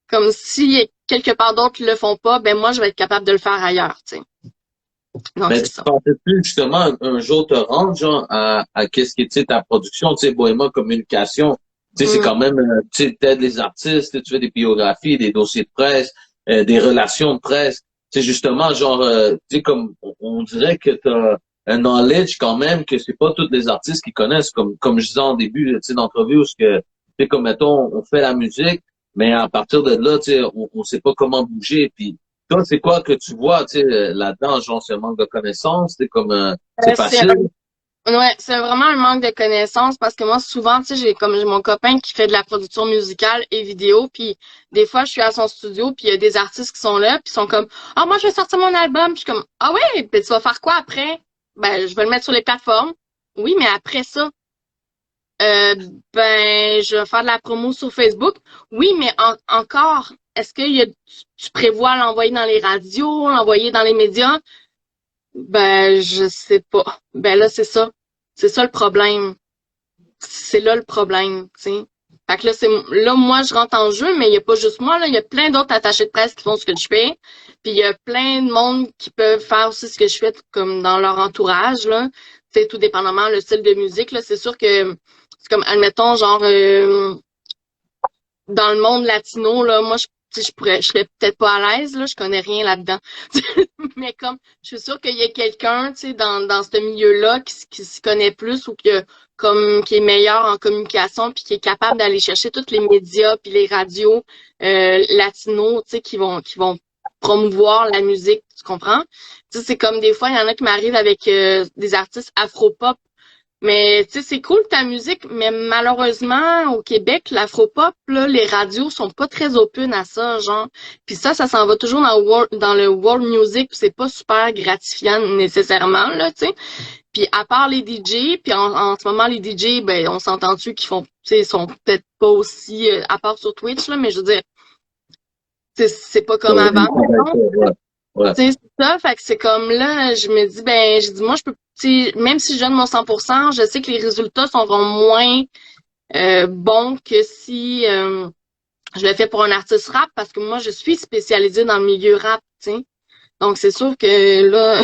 comme si quelque part d'autres le font pas, ben moi je vais être capable de le faire ailleurs, tu sais. Donc Mais c'est tu ça. pensais plus justement un jour te rendre genre à qu'est-ce qui est ta production, tu sais, Bohéma Communication, tu sais, c'est Mm. quand même, tu sais, t'aides les artistes, tu fais des biographies, des dossiers de presse, des relations de presse. C'est justement genre, tu sais, comme on dirait que t'as un knowledge quand même que c'est pas tous les artistes qui connaissent, comme je disais en début, tu sais, d'entrevue, où ce que, tu sais, comme mettons, on fait la musique, mais à partir de là, tu sais, on sait pas comment bouger, puis toi, c'est quoi que tu vois, tu sais, là-dedans, genre, ce manque de connaissances, c'est comme, c'est C'est facile. ouais, c'est vraiment un manque de connaissances parce que moi souvent, tu sais, j'ai mon copain qui fait de la production musicale et vidéo, puis des fois je suis à son studio, puis il y a des artistes qui sont là, puis ils sont comme "Ah, moi je vais sortir mon album." Puis je suis comme "Ah ouais, puis tu vas faire quoi après?" Ben, je vais le mettre sur les plateformes. Oui, mais après ça, Euh, ben, je vais faire de la promo sur Facebook. Oui, mais encore, est-ce que tu prévois l'envoyer dans les radios, l'envoyer dans les médias? Ben, je sais pas. Ben là, c'est ça. C'est ça le problème. C'est là le problème, tu sais. Fait que là, là, moi, je rentre en jeu, mais il n'y a pas juste moi, là. Il y a plein d'autres attachés de presse qui font ce que je fais. Puis il y a plein de monde qui peuvent faire aussi ce que je fais, comme dans leur entourage, là. Tu sais, tout dépendamment le style de musique, là. C'est sûr que c'est comme, admettons, genre, dans le monde latino, là, moi, tu sais, je serais peut-être pas à l'aise, là, je connais rien là-dedans. Mais comme, je suis sûre qu'il y a quelqu'un, tu sais, dans ce milieu-là qui s'y connaît plus ou qui est meilleur en communication puis qui est capable d'aller chercher tous les médias puis les radios, latinos, tu sais, qui vont promouvoir la musique, tu comprends? Tu sais, c'est comme des fois, il y en a qui m'arrivent avec, des artistes afro-pop. Mais tu sais, c'est cool ta musique, mais malheureusement, au Québec, l'afropop, là, les radios sont pas très open à ça, genre. Puis ça s'en va toujours dans le world music, puis c'est pas super gratifiant nécessairement, là, tu sais. Puis à part les DJ, puis en ce moment, les DJ, ben, on s'entend-tu qu'ils font, tu sais, ils sont peut-être pas aussi, à part sur Twitch, là, mais je veux dire, c'est pas comme avant, mettons. Ouais, ouais. Tu sais, c'est ça, fait que c'est comme là, je me dis, ben, je dis, moi, je peux, tu sais, même si je donne mon 100%, je sais que les résultats seront moins bons que si je le fais pour un artiste rap, parce que moi, je suis spécialisée dans le milieu rap, tu sais. Donc, c'est sûr que là,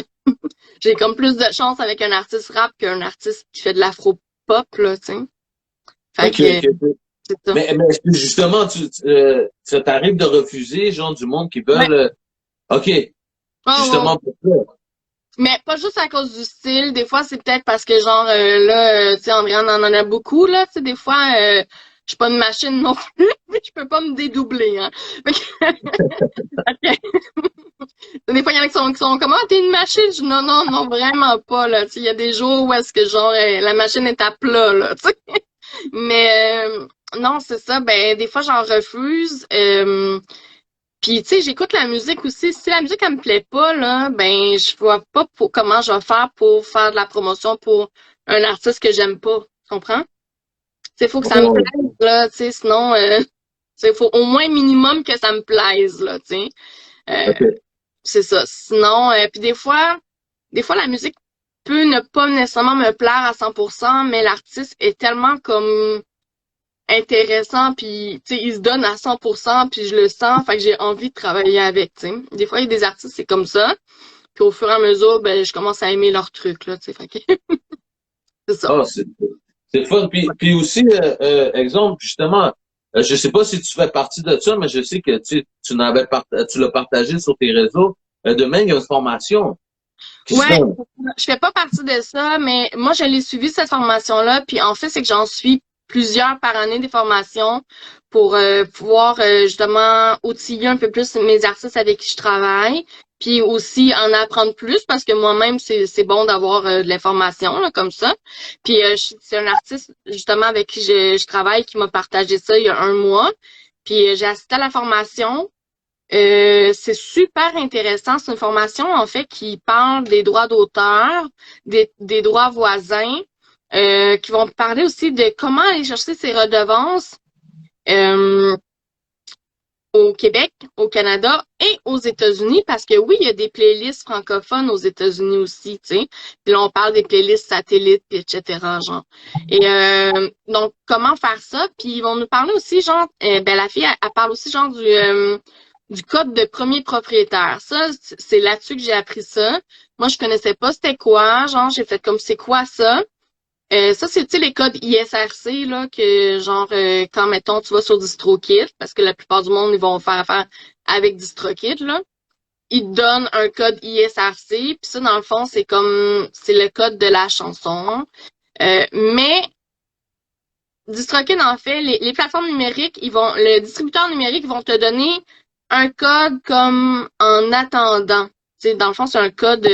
j'ai comme plus de chance avec un artiste rap qu'un artiste qui fait de l'afro-pop, là, tu sais. Fait OK, que, OK. c'est ça. Mais justement, ça t'arrive de refuser, genre, du monde qui Ouais. veulent, OK, Oh, ouais. justement pour ça. Mais pas juste à cause du style. Des fois, c'est peut-être parce que, genre, là, tu sais, Andréane en a beaucoup, là. Tu sais, des fois, je suis pas une machine non plus, mais je peux pas me dédoubler, hein. Fait que- Des fois, il y en a qui sont comme, ah, t'es une machine. Je dis, non, non, non, vraiment pas, là. Tu sais, il y a des jours où est-ce que, genre, la machine est à plat, là, tu sais. Mais, non, c'est ça. Ben, des fois, j'en refuse. Puis, tu sais, j'écoute la musique aussi. Si la musique, elle me plaît pas, là, ben, je vois pas comment je vais faire pour faire de la promotion pour un artiste que j'aime pas. Tu comprends? Tu sais, faut que ça me Ouais, plaise, là, tu sais, sinon, tu sais, faut au moins minimum que ça me plaise, là, tu sais. Euh, OK. c'est ça. Sinon, puis des fois, la musique peut ne pas nécessairement me plaire à 100%, mais l'artiste est tellement comme intéressant, puis tu sais, il se donne à 100%, puis je le sens, fait que j'ai envie de travailler avec, tu sais. Des fois, il y a des artistes, c'est comme ça, puis au fur et à mesure, ben, je commence à aimer leur truc, là, tu sais, fait que c'est ça. Ah, c'est fun. Puis aussi, exemple, justement, je sais pas si tu fais partie de ça, mais je sais que tu l'as partagé sur tes réseaux. Demain, il y a une formation qui se Ouais, donne. je fais pas partie de ça, mais moi, je l'ai suivi, cette formation-là, puis en fait, c'est que j'en suis plusieurs par année des formations pour pouvoir justement outiller un peu plus mes artistes avec qui je travaille, puis aussi en apprendre plus parce que moi-même, c'est bon d'avoir de l'information là, comme ça. Puis c'est un artiste justement avec qui je travaille qui m'a partagé ça il y a un mois. Puis j'ai assisté à la formation. C'est super intéressant. C'est une formation, en fait, qui parle des droits d'auteur, des droits voisins, qui vont parler aussi de comment aller chercher ces redevances au Québec, au Canada et aux États-Unis, parce que oui, il y a des playlists francophones aux États-Unis aussi, tu sais. Puis là, on parle des playlists satellites, puis etc., genre. Et donc, comment faire ça? Puis ils vont nous parler aussi, genre, ben la fille, elle parle aussi, genre, du code de premier propriétaire. Ça, c'est là-dessus que j'ai appris ça. Moi, je connaissais pas c'était quoi. Genre, j'ai fait comme c'est quoi ça? Ça, c'est, tu sais, les codes ISRC, là, que, genre, quand, mettons, tu vas sur DistroKid, parce que la plupart du monde, ils vont faire affaire avec DistroKid, là. Ils te donnent un code ISRC, puis ça, dans le fond, c'est le code de la chanson. Mais, DistroKid, en fait, les plateformes numériques, le distributeur numérique, vont te donner un code comme en attendant. Tu sais, dans le fond, c'est un code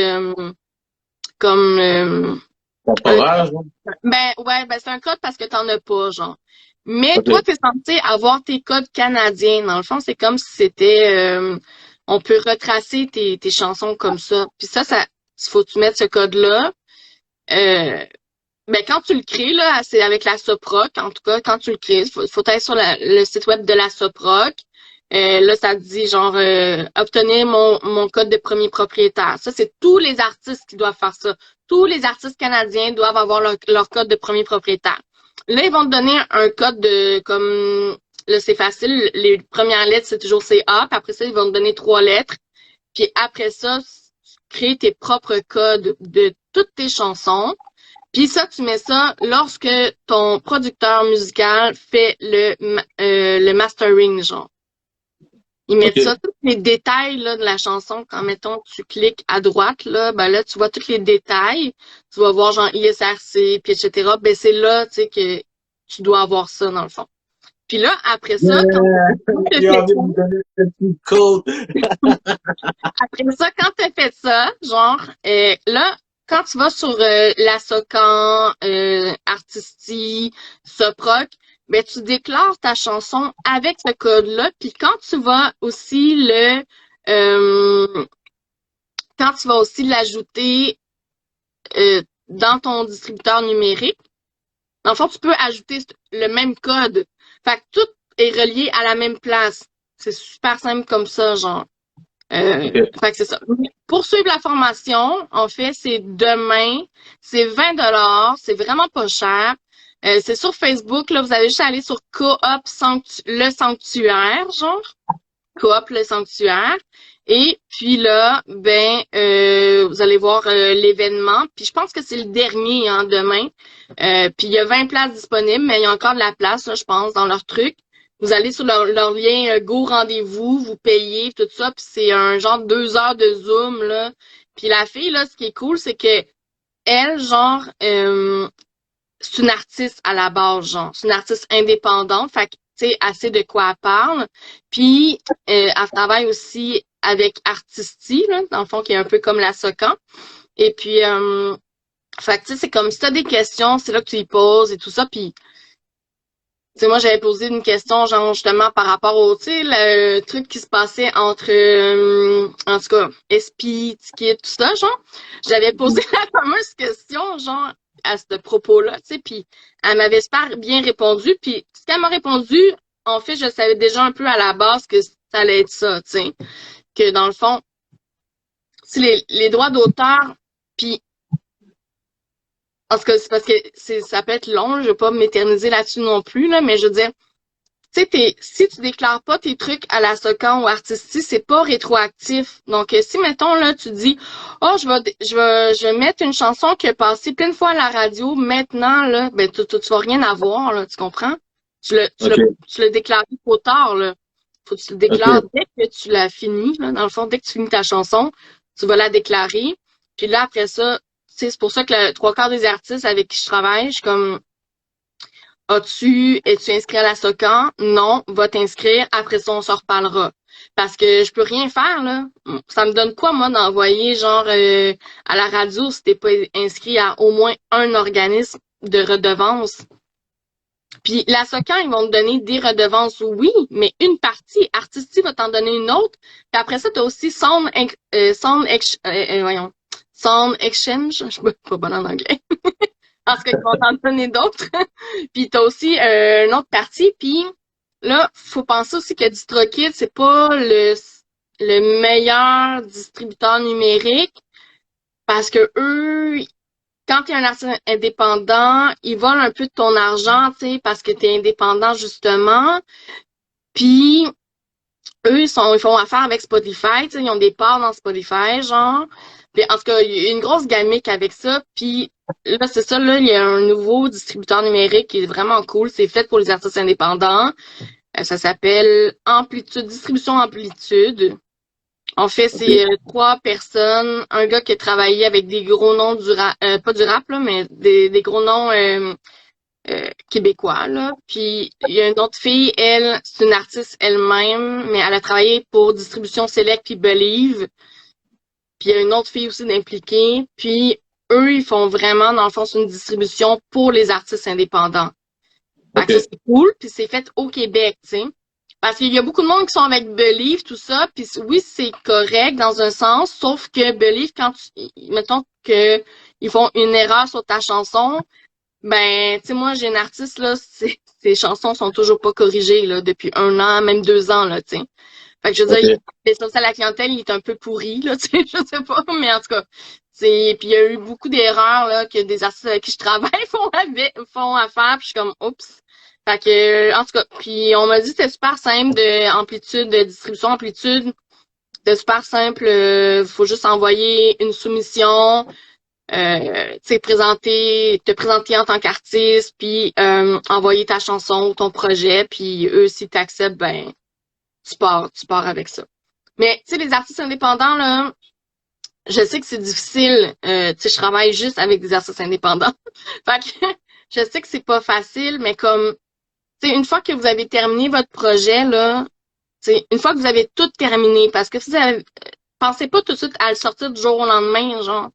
comme Temporaire, genre. ben c'est un code parce que t'en as pas, genre. Mais Ok. toi, t'es censé avoir tes codes canadiens. Dans le fond, c'est comme si c'était on peut retracer tes chansons comme ça. Puis ça, faut que tu mettes ce code-là. Ben quand tu le crées, là, c'est avec la Soproc, en tout cas, quand tu le crées, faut aller sur le site web de la Soproc. Là, ça te dit genre obtenir mon code de premier propriétaire. Ça, c'est tous les artistes qui doivent faire ça. Tous les artistes canadiens doivent avoir leur code de premier propriétaire. Là, ils vont te donner un code de comme là, c'est facile. Les premières lettres, c'est toujours CA, puis après ça, ils vont te donner 3 lettres. Puis après ça, créer tes propres codes de toutes tes chansons. Puis ça, tu mets ça lorsque ton producteur musical fait le mastering, genre. Ils mettent Ok. ça, tous les détails là, de la chanson. Quand, mettons, tu cliques à droite, là, ben là, tu vois tous les détails. Tu vas voir genre ISRC, puis etc. Ben c'est là, tu sais, que tu dois avoir ça, dans le fond. Puis là, après ça, Il a envie de me donner un petit code. quand t'as fait ça, genre, là, quand tu vas sur la Socan, Artisty, Soproc, ben tu déclares ta chanson avec ce code-là. Puis quand tu vas aussi quand tu vas aussi l'ajouter dans ton distributeur numérique, dans le fond, tu peux ajouter le même code. Fait que tout est relié à la même place. C'est super simple comme ça, genre. Fait que c'est ça. Pour suivre la formation, en fait, c'est demain. C'est 20 $. C'est vraiment pas cher. C'est sur Facebook. Là, vous avez juste à aller sur Coop le Sanctuaire, genre. Coop le Sanctuaire. Et puis là, ben, vous allez voir l'événement. Puis je pense que c'est le dernier, hein, demain. Puis il y a 20 places disponibles, mais il y a encore de la place, là, je pense, dans leur truc. Vous allez sur leur lien Go Rendez-vous, vous payez, tout ça, puis c'est un genre de 2 heures de Zoom, là. Puis la fille, là, ce qui est cool, c'est que elle, genre, c'est une artiste à la base, genre. C'est une artiste indépendante, fait que, tu sais, elle sait de quoi elle parle. Puis, elle travaille aussi avec Artisty, là, dans le fond, qui est un peu comme la Socan. Et puis, fait que, tu sais, c'est comme si t'as des questions, c'est là que tu y poses et tout ça, puis tu sais, moi, j'avais posé une question, genre, justement, par rapport au, tu sais, le truc qui se passait entre, en tout cas, SP, Ticket, tout ça, genre. J'avais posé la fameuse question, genre, à ce propos-là, tu sais, puis elle m'avait super bien répondu, puis ce qu'elle m'a répondu, en fait, je savais déjà un peu à la base que ça allait être ça, tu sais. Que, dans le fond, c'est les droits d'auteur, puis en tout cas, c'est parce que ça peut être long, je vais pas m'éterniser là-dessus non plus, là, mais je veux dire, tu sais, si tu déclares pas tes trucs à la Socan ou Artisty, c'est pas rétroactif. Donc, si, mettons, là, tu dis, oh, je vais mettre une chanson qui a passé plein de fois à la radio, maintenant, là, ben, tu vas rien avoir, là, tu comprends? Tu le déclares trop tard, là. Faut que tu le déclares dès que tu l'as fini, là. Dans le fond, dès que tu finis ta chanson, tu vas la déclarer. Puis là, après ça, c'est pour ça que le 3/4 des artistes avec qui je travaille, je suis comme, es-tu inscrit à la Socan? Non, va t'inscrire. Après ça, on s'en reparlera. parce que je peux rien faire, là. Ça me donne quoi, moi, d'envoyer, genre, à la radio si t'es pas inscrit à au moins un organisme de redevance? Puis la SOCAN, ils vont te donner des redevances, oui, mais une partie. Artistique va t'en donner une autre. Puis après ça, t'as aussi Sound Exchange. Je suis pas bonne en anglais. Parce qu'ils vont t'en donner d'autres. Puis t'as aussi une autre partie. Puis là, faut penser aussi que DistroKid, c'est pas le meilleur distributeur numérique parce que eux, quand tu es un artiste indépendant, ils volent un peu de ton argent, tu sais, parce que tu es indépendant, justement. Puis, eux, ils font affaire avec Spotify, tu sais, ils ont des parts dans Spotify, genre. Puis, en tout cas, il y a une grosse gamique avec ça. Puis, là, c'est ça, là, il y a un nouveau distributeur numérique qui est vraiment cool. C'est fait pour les artistes indépendants. Ça s'appelle Distribution Amplitude. En fait, c'est 3 personnes, un gars qui a travaillé avec des gros noms pas du rap, là, mais des gros noms québécois, là. Puis il y a une autre fille, elle, c'est une artiste elle-même, mais elle a travaillé pour Distribution Select puis Believe. Puis il y a une autre fille aussi d'impliquée. Puis eux, ils font vraiment, dans le fond, c'est une distribution pour les artistes indépendants. Fait que ça, c'est cool, puis c'est fait au Québec, tu sais. Parce qu'il y a beaucoup de monde qui sont avec Believe, tout ça, puis oui, c'est correct dans un sens, sauf que Believe, mettons que ils font une erreur sur ta chanson, ben, tu sais, moi, j'ai une artiste, là, ses chansons sont toujours pas corrigées, là, depuis 1 an, même 2 ans, là, tu sais. Fait que je veux dire, le service à la clientèle, il est un peu pourri, là, tu sais, je sais pas, mais en tout cas, puis il y a eu beaucoup d'erreurs, là, que des artistes avec qui je travaille font affaire, puis je suis comme, oups. Fait que, en tout cas, puis on m'a dit que c'était super simple de distribution amplitude. C'était super simple. Faut juste envoyer une soumission, tu sais, te présenter en tant qu'artiste, puis envoyer ta chanson ou ton projet, puis eux, si t'acceptent, ben, tu pars avec ça. Mais, tu sais, les artistes indépendants, là, je sais que c'est difficile. Tu sais, je travaille juste avec des artistes indépendants. Fait que, je sais que c'est pas facile, mais comme, t'sais, une fois que vous avez terminé votre projet, là, une fois que vous avez tout terminé, parce que si vous avez, pensez pas tout de suite à le sortir du jour au lendemain, genre.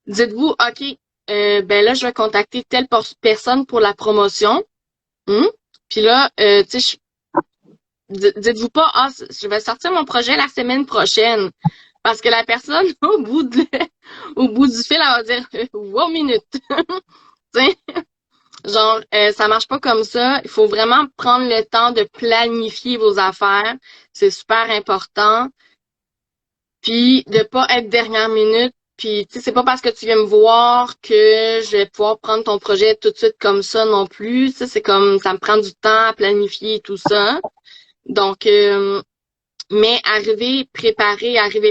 Dites-vous, OK, ben là, je vais contacter telle personne pour la promotion. Puis là, tu sais, dites-vous pas, je vais sortir mon projet la semaine prochaine. Parce que la personne, au bout du fil, elle va dire, wow, minute. T'sais? Genre, ça marche pas comme ça. Il faut vraiment prendre le temps de planifier vos affaires. C'est super important. Puis, de pas être dernière minute. Puis, tu sais, c'est pas parce que tu viens me voir que je vais pouvoir prendre ton projet tout de suite comme ça non plus. Ça, c'est comme, ça me prend du temps à planifier tout ça. Donc, mais arrivez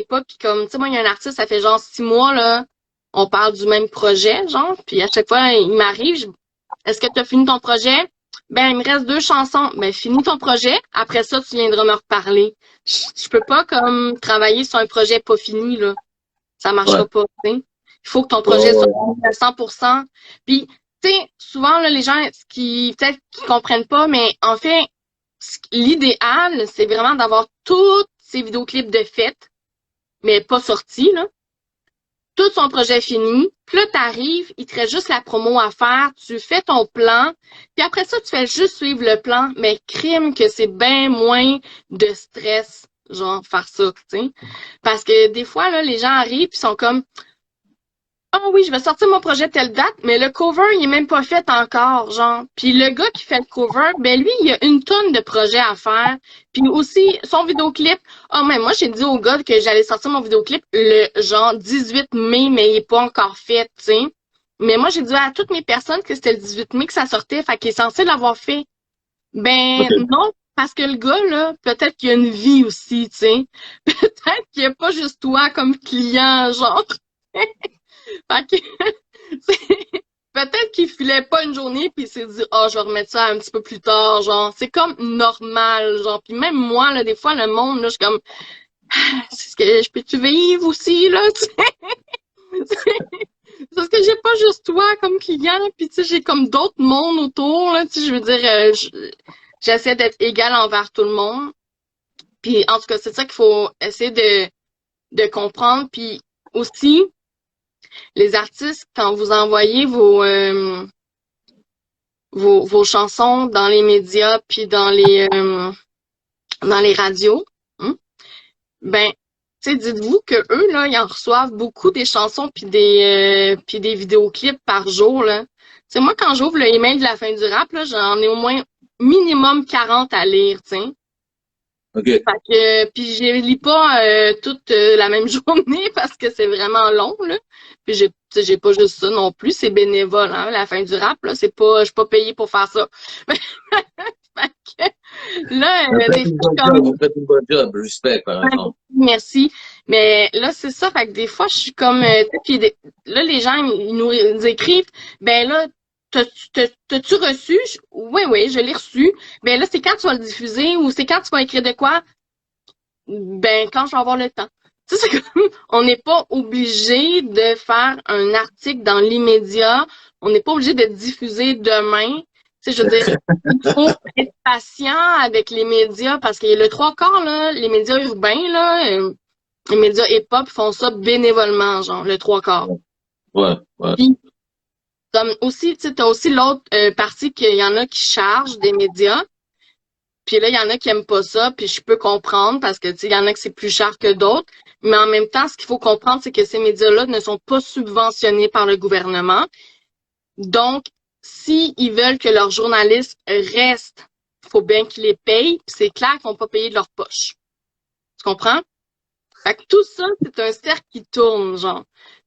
pas. Puis comme, tu sais, moi, il y a un artiste, ça fait genre 6 mois, là, on parle du même projet, genre. Puis à chaque fois, il m'arrive, est-ce que tu as fini ton projet? Ben, il me reste 2 chansons. Ben, finis ton projet. Après ça, tu viendras me reparler. Je peux pas, comme, travailler sur un projet pas fini, là. Ça marchera pas, tu sais. Il faut que ton projet soit à 100%. Puis, tu sais, souvent, là, les gens peut-être qui comprennent pas, mais en fait, l'idéal, c'est vraiment d'avoir tous ces vidéoclips de fête, mais pas sortis, là. Tout son projet fini. Puis là, t'arrives, il te reste juste la promo à faire, tu fais ton plan, puis après ça, tu fais juste suivre le plan, mais crime que c'est bien moins de stress, genre, faire ça, tu sais. Parce que des fois, là, les gens arrivent puis sont comme, ah oui, je vais sortir mon projet telle date, mais le cover, il est même pas fait encore, genre. Puis le gars qui fait le cover, ben lui, il a une tonne de projets à faire. Puis aussi, son vidéoclip, mais moi, j'ai dit au gars que j'allais sortir mon vidéoclip le genre 18 mai, mais il est pas encore fait, tu sais. Mais moi, j'ai dit à toutes mes personnes que c'était le 18 mai que ça sortait, fait qu'il est censé l'avoir fait. Ben non, parce que le gars, là, peut-être qu'il a une vie aussi, tu sais. Peut-être qu'il n'y a pas juste toi comme client, genre. Fait que, peut-être qu'il filait pas une journée puis il s'est dit, je vais remettre ça un petit peu plus tard, genre, c'est comme normal, genre, puis même moi, là, des fois, le monde, là, je suis comme, c'est ce que je peux-tu vivre aussi, là, tu sais? Parce que j'ai pas juste toi comme client, puis tu sais, j'ai comme d'autres mondes autour, là, tu sais, je veux dire, j'essaie d'être égale envers tout le monde. Puis en tout cas, c'est ça qu'il faut essayer de comprendre. Puis aussi, les artistes, quand vous envoyez vos chansons dans les médias puis dans les radios, ben, tu sais, dites-vous que eux, là, ils en reçoivent beaucoup des chansons puis des vidéoclips par jour, là. Tu sais, moi, quand j'ouvre le email de la fin du rap, là, j'en ai au moins minimum 40 à lire, tu sais. OK. Fait que, puis je lis pas toute la même journée parce que c'est vraiment long, là. Puis j'ai pas juste ça non plus, c'est bénévole, hein, la fin du rap, là. C'est pas, je suis pas payée pour faire ça. Fait que, là, des fois, comme... Vous faites une bonne job, respect, par exemple. Merci. Mais là, c'est ça. Fait que des fois, je suis comme... puis là, les gens, ils nous écrivent, ben là, t'as-tu reçu? Oui, oui, je l'ai reçu. Ben là, c'est quand tu vas le diffuser ou c'est quand tu vas écrire de quoi? Ben, quand je vais avoir le temps. Tu sais, c'est comme, on n'est pas obligé de faire un article dans l'immédiat. On n'est pas obligé de diffuser demain. Tu sais, je veux dire, il faut être patient avec les médias parce que le trois quarts, là, les médias urbains, là, les médias hip-hop font ça bénévolement, genre, le trois quarts. Ouais, ouais. Puis, comme aussi, tu sais, t'as aussi l'autre partie qu'il y en a qui chargent des médias. Puis là, il y en a qui aiment pas ça, puis je peux comprendre parce que, tu sais, il y en a que c'est plus cher que d'autres. Mais en même temps, ce qu'il faut comprendre, c'est que ces médias-là ne sont pas subventionnés par le gouvernement. Donc, s'ils veulent que leurs journalistes restent, il faut bien qu'ils les payent. Puis c'est clair qu'ils vont pas payer de leur poche. Tu comprends? Fait que tout ça, c'est un cercle qui tourne, genre.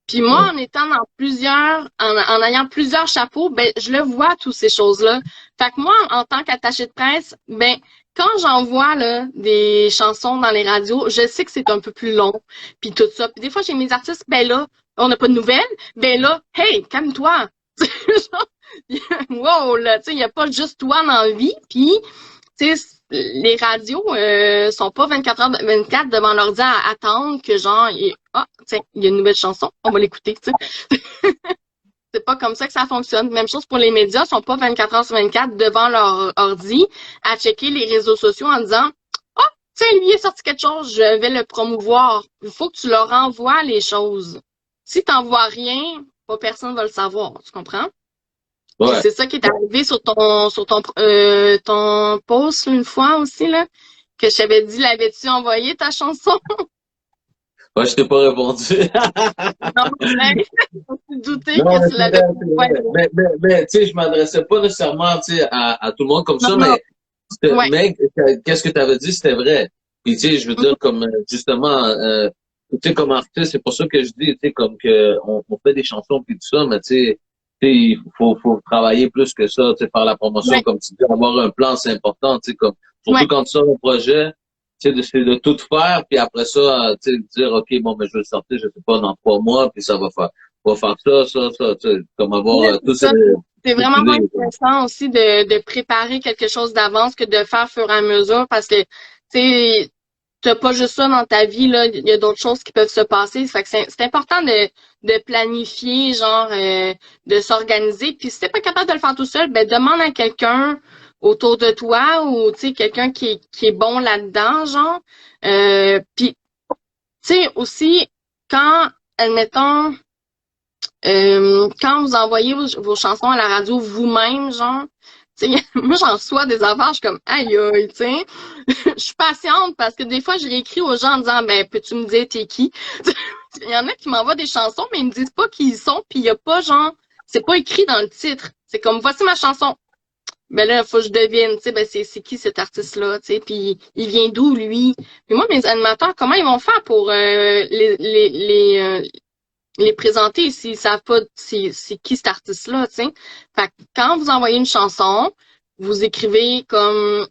Puis moi, en étant dans en ayant plusieurs chapeaux, ben, je le vois, toutes ces choses-là. Fait que moi, en tant qu'attachée de presse, ben, quand j'envoie, là, des chansons dans les radios, je sais que c'est un peu plus long, puis tout ça. Puis des fois, j'ai mes artistes, ben là, on n'a pas de nouvelles. Ben là, hey, calme-toi. Wow, là, tu sais, il n'y a pas juste toi dans la vie. Puis, tu sais, les radios sont pas 24 heures 24 devant l'ordi à attendre que genre, tiens, il y a une nouvelle chanson, on va l'écouter, tu sais. C'est pas comme ça que ça fonctionne. Même chose pour les médias, sont pas 24 heures sur 24 devant leur ordi à checker les réseaux sociaux en disant tiens, lui est sorti quelque chose, je vais le promouvoir. Il faut que tu leur envoies les choses. Si t'envoies rien, pas personne va le savoir, tu comprends? Ouais. C'est ça qui est arrivé sur ton post une fois aussi, là, que je t'avais dit, l'avais-tu envoyé ta chanson? Ouais, je t'ai pas répondu. Non, je me doutais Non, que tu l'avais envoyé. mais tu sais, je m'adressais pas nécessairement, tu sais, à tout le monde comme ça, Non. mais qu'est-ce que tu avais dit, c'était vrai. Puis tu sais, je veux dire, comme justement, tu sais, comme artiste, c'est pour ça que je dis, tu sais, comme que on fait des chansons puis tout ça, mais tu sais, il faut travailler plus que ça, tu sais, faire la promotion, Ouais. comme tu dis, avoir un plan, c'est important, tu sais, comme surtout Ouais. quand tu sors un projet, tu sais, c'est de tout faire, puis après ça, tu sais, dire, OK, bon, mais je vais le sortir, je sais pas, dans 3 mois, puis ça va faire ça, tu sais, comme avoir tout ça. C'est vraiment moins intéressant aussi de préparer quelque chose d'avance que de faire fur et à mesure parce que, tu sais, t'as pas juste ça dans ta vie, là. Il y a d'autres choses qui peuvent se passer. Fait que c'est important de planifier, genre, de s'organiser. Puis si t'es pas capable de le faire tout seul, ben, demande à quelqu'un autour de toi ou, tu sais, quelqu'un qui est bon là-dedans, genre. Puis, tu sais, aussi, quand, admettons, quand vous envoyez vos chansons à la radio vous-même, genre, tu sais, moi j'en reçois des affaires, je suis comme aïe aïe, tu sais. Je suis patiente parce que des fois je réécris aux gens en disant ben peux-tu me dire t'es qui? Il y en a qui m'envoient des chansons, mais ils me disent pas qui ils sont, puis il y a pas genre, c'est pas écrit dans le titre. C'est comme voici ma chanson. Ben là, faut que je devine, tu sais, ben c'est qui cet artiste-là, tu sais, puis il vient d'où lui? Puis moi, mes animateurs, comment ils vont faire pour les présenter s'ils savent pas c'est qui cet artiste-là, tu sais. Fait que quand vous envoyez une chanson, vous écrivez comme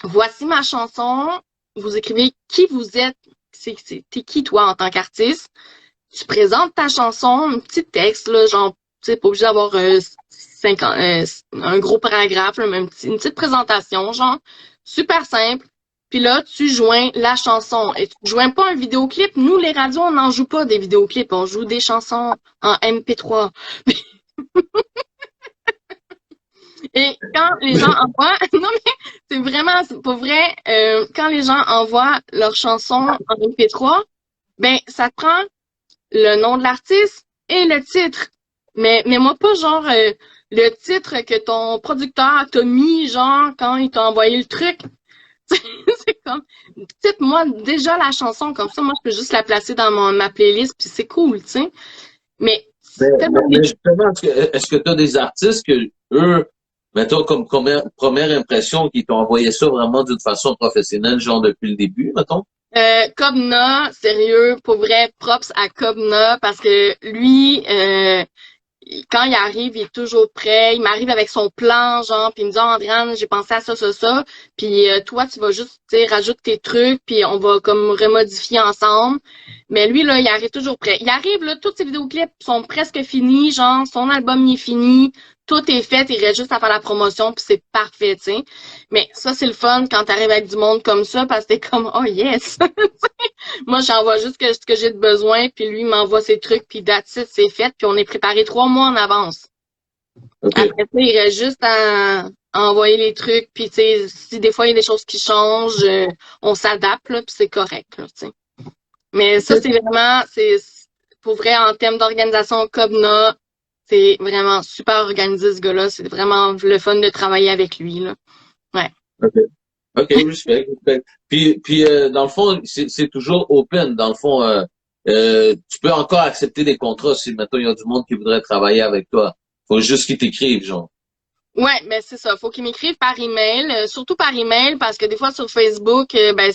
voici ma chanson, vous écrivez qui vous êtes, t'es qui toi en tant qu'artiste. Tu présentes ta chanson, un petit texte, là, genre, tu sais, pas obligé d'avoir un gros paragraphe, là, mais une petite présentation, genre, super simple. Puis là, tu joins la chanson. Et tu joins pas un vidéoclip. Nous, les radios, on n'en joue pas des vidéoclips. On joue des chansons en MP3. Et quand les gens envoient, non mais c'est vraiment, c'est pas vrai, quand les gens envoient leurs chansons en MP3, ben ça te prend le nom de l'artiste et le titre. Mais moi pas genre le titre que ton producteur t'a mis genre quand il t'a envoyé le truc. C'est comme, cite-moi déjà la chanson comme ça, moi je peux juste la placer dans ma playlist puis c'est cool, tu sais. Mais c'est tellement Mais justement, est-ce que tu as des artistes que eux, mettons, comme première impression, qui t'ont envoyé ça vraiment d'une façon professionnelle, genre depuis le début, mettons? Kobna, sérieux, pour vrai, props à Kobna parce que lui, quand il arrive, il est toujours prêt. Il m'arrive avec son plan, genre, puis il me dit, oh, Andréane, j'ai pensé à ça. Puis toi, tu vas juste, tu sais, rajoute tes trucs, puis on va comme remodifier ensemble. Mais lui, là, il arrive toujours prêt. Il arrive, là, tous ses vidéoclips sont presque finis, genre, son album il est fini, tout est fait, il reste juste à faire la promotion, puis c'est parfait, tu sais. Mais ça, c'est le fun quand t'arrives avec du monde comme ça, parce que t'es comme, oh yes! Moi, j'envoie juste ce que j'ai de besoin, puis lui, il m'envoie ses trucs, puis that's it, c'est fait, puis on est préparé 3 mois en avance. Okay. Après ça, il reste juste à envoyer les trucs, puis tu sais, si des fois il y a des choses qui changent, on s'adapte, là, puis c'est correct, là, tu sais. Mais ça, c'est vraiment, c'est pour vrai, en termes d'organisation, Kobna, c'est vraiment super organisé, ce gars-là. C'est vraiment le fun de travailler avec lui, là. Ouais. OK, respect. Puis dans le fond, c'est toujours open. Dans le fond, tu peux encore accepter des contrats si, maintenant il y a du monde qui voudrait travailler avec toi. Faut juste qu'ils t'écrivent, genre. Ouais, ben c'est ça. Faut qu'ils m'écrivent par email, surtout par email, parce que des fois sur Facebook, ben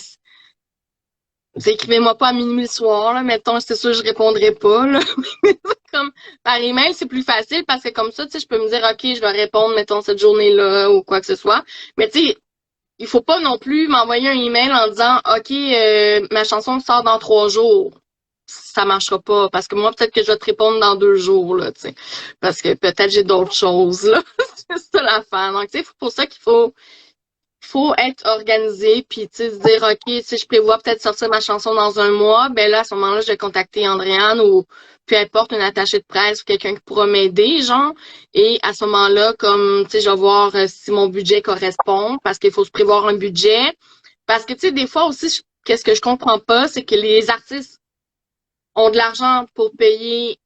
écrivez-moi pas à minuit le soir, là. Mettons, c'est sûr, je répondrai pas, là. Comme par email, c'est plus facile parce que comme ça, tu sais, je peux me dire, OK, je vais répondre, mettons, cette journée-là ou quoi que ce soit. Mais tu sais, il faut pas non plus m'envoyer un email en disant, OK, ma chanson sort dans 3 jours. Ça marchera pas parce que moi, peut-être que je vais te répondre dans 2 jours, là, tu sais. Parce que peut-être j'ai d'autres choses, là. C'est ça l'affaire. Donc, tu sais, c'est pour ça qu'il faut être organisé, puis tu sais, se dire, OK, si je prévois peut-être sortir ma chanson dans 1 mois, ben là, à ce moment-là, je vais contacter Andréane ou peu importe, une attachée de presse ou quelqu'un qui pourra m'aider, genre. Et à ce moment-là, comme, tu sais, je vais voir si mon budget correspond, parce qu'il faut se prévoir un budget. Parce que, tu sais, des fois aussi, qu'est-ce que je comprends pas, c'est que les artistes ont de l'argent pour payer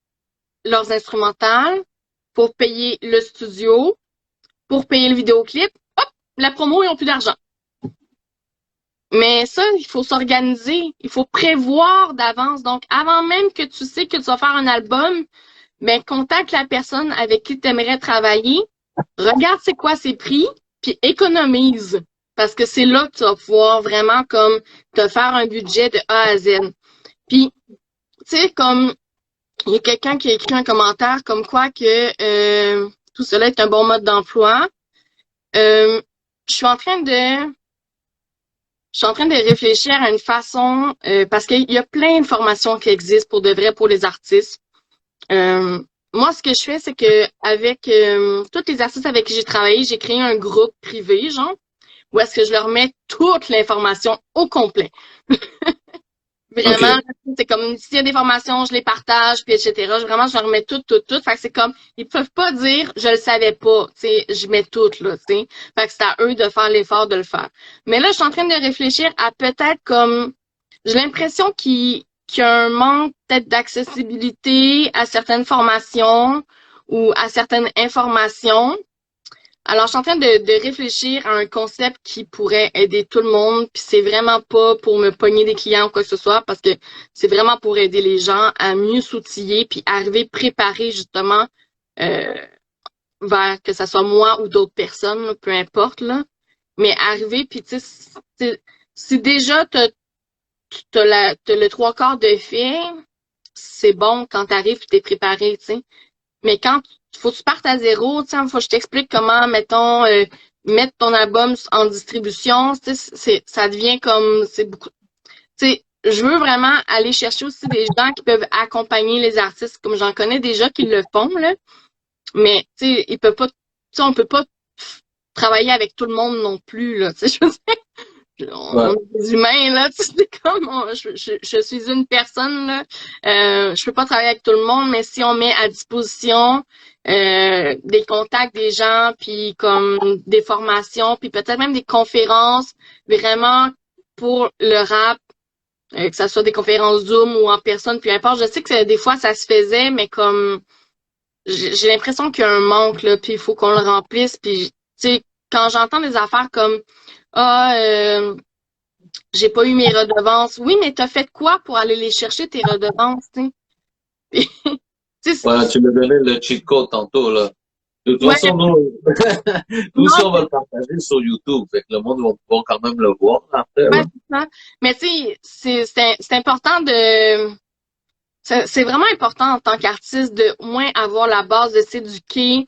leurs instrumentales, pour payer le studio, pour payer le vidéoclip. Hop, la promo, ils n'ont plus d'argent. Mais ça, il faut s'organiser. Il faut prévoir d'avance. Donc, avant même que tu sais que tu vas faire un album, ben, contacte la personne avec qui tu aimerais travailler. Regarde c'est quoi ses prix, puis économise. Parce que c'est là que tu vas pouvoir vraiment comme te faire un budget de A à Z. Puis, tu sais, comme il y a quelqu'un qui a écrit un commentaire comme quoi que tout cela est un bon mode d'emploi. Je suis en train de réfléchir à une façon, parce qu'il y a plein de formations qui existent pour de vrai pour les artistes. Moi, ce que je fais, c'est que avec tous les artistes avec qui j'ai travaillé, j'ai créé un groupe privé, genre, où est-ce que je leur mets toute l'information au complet. Vraiment, okay. C'est comme s'il y a des formations, je les partage, puis etc. Vraiment, je leur mets tout. Fait que c'est comme, ils peuvent pas dire je le savais pas, tu sais, je mets tout, là, tu sais. Fait que c'est à eux de faire l'effort de le faire. Mais là, je suis en train de réfléchir à peut-être comme, j'ai l'impression qu'il y a un manque peut-être d'accessibilité à certaines formations ou à certaines informations. Alors, je suis en train de réfléchir à un concept qui pourrait aider tout le monde, puis c'est vraiment pas pour me pogner des clients ou quoi que ce soit, parce que c'est vraiment pour aider les gens à mieux s'outiller, puis arriver préparés justement vers que ça soit moi ou d'autres personnes, peu importe, là. Mais arriver, puis tu sais, si déjà t'as le 3/4 de fait, c'est bon quand t'arrives et t'es préparé, tu sais. Mais quand faut que tu partes à zéro, tu sais, faut que je t'explique comment, mettons, mettre ton album en distribution, tu sais, ça devient comme, c'est beaucoup, tu sais, je veux vraiment aller chercher aussi des gens qui peuvent accompagner les artistes, comme j'en connais déjà qui le font, là, mais, tu sais, on peut pas travailler avec tout le monde non plus, là, tu sais, je veux dire. On est des humains, là, tu sais, comme je suis une personne, là. Je peux pas travailler avec tout le monde, mais si on met à disposition des contacts des gens, puis comme des formations, puis peut-être même des conférences, vraiment pour le rap, que ça soit des conférences Zoom ou en personne, peu importe. Je sais que des fois ça se faisait, mais comme j'ai l'impression qu'il y a un manque, là, puis il faut qu'on le remplisse. Puis, tu sais, quand j'entends des affaires comme Ah, j'ai pas eu mes redevances. Oui, mais t'as fait quoi pour aller les chercher, tes redevances, tu sais? Tu sais, Ouais, tu me donnais le cheat code tantôt, là. De toute ouais, façon, nous, tout ça, on non, va le partager sur YouTube. Fait que le monde va pouvoir quand même le voir après, ouais, là. c'est ça. Mais tu sais, c'est important de c'est vraiment important en tant qu'artiste de au moins avoir la base de s'éduquer,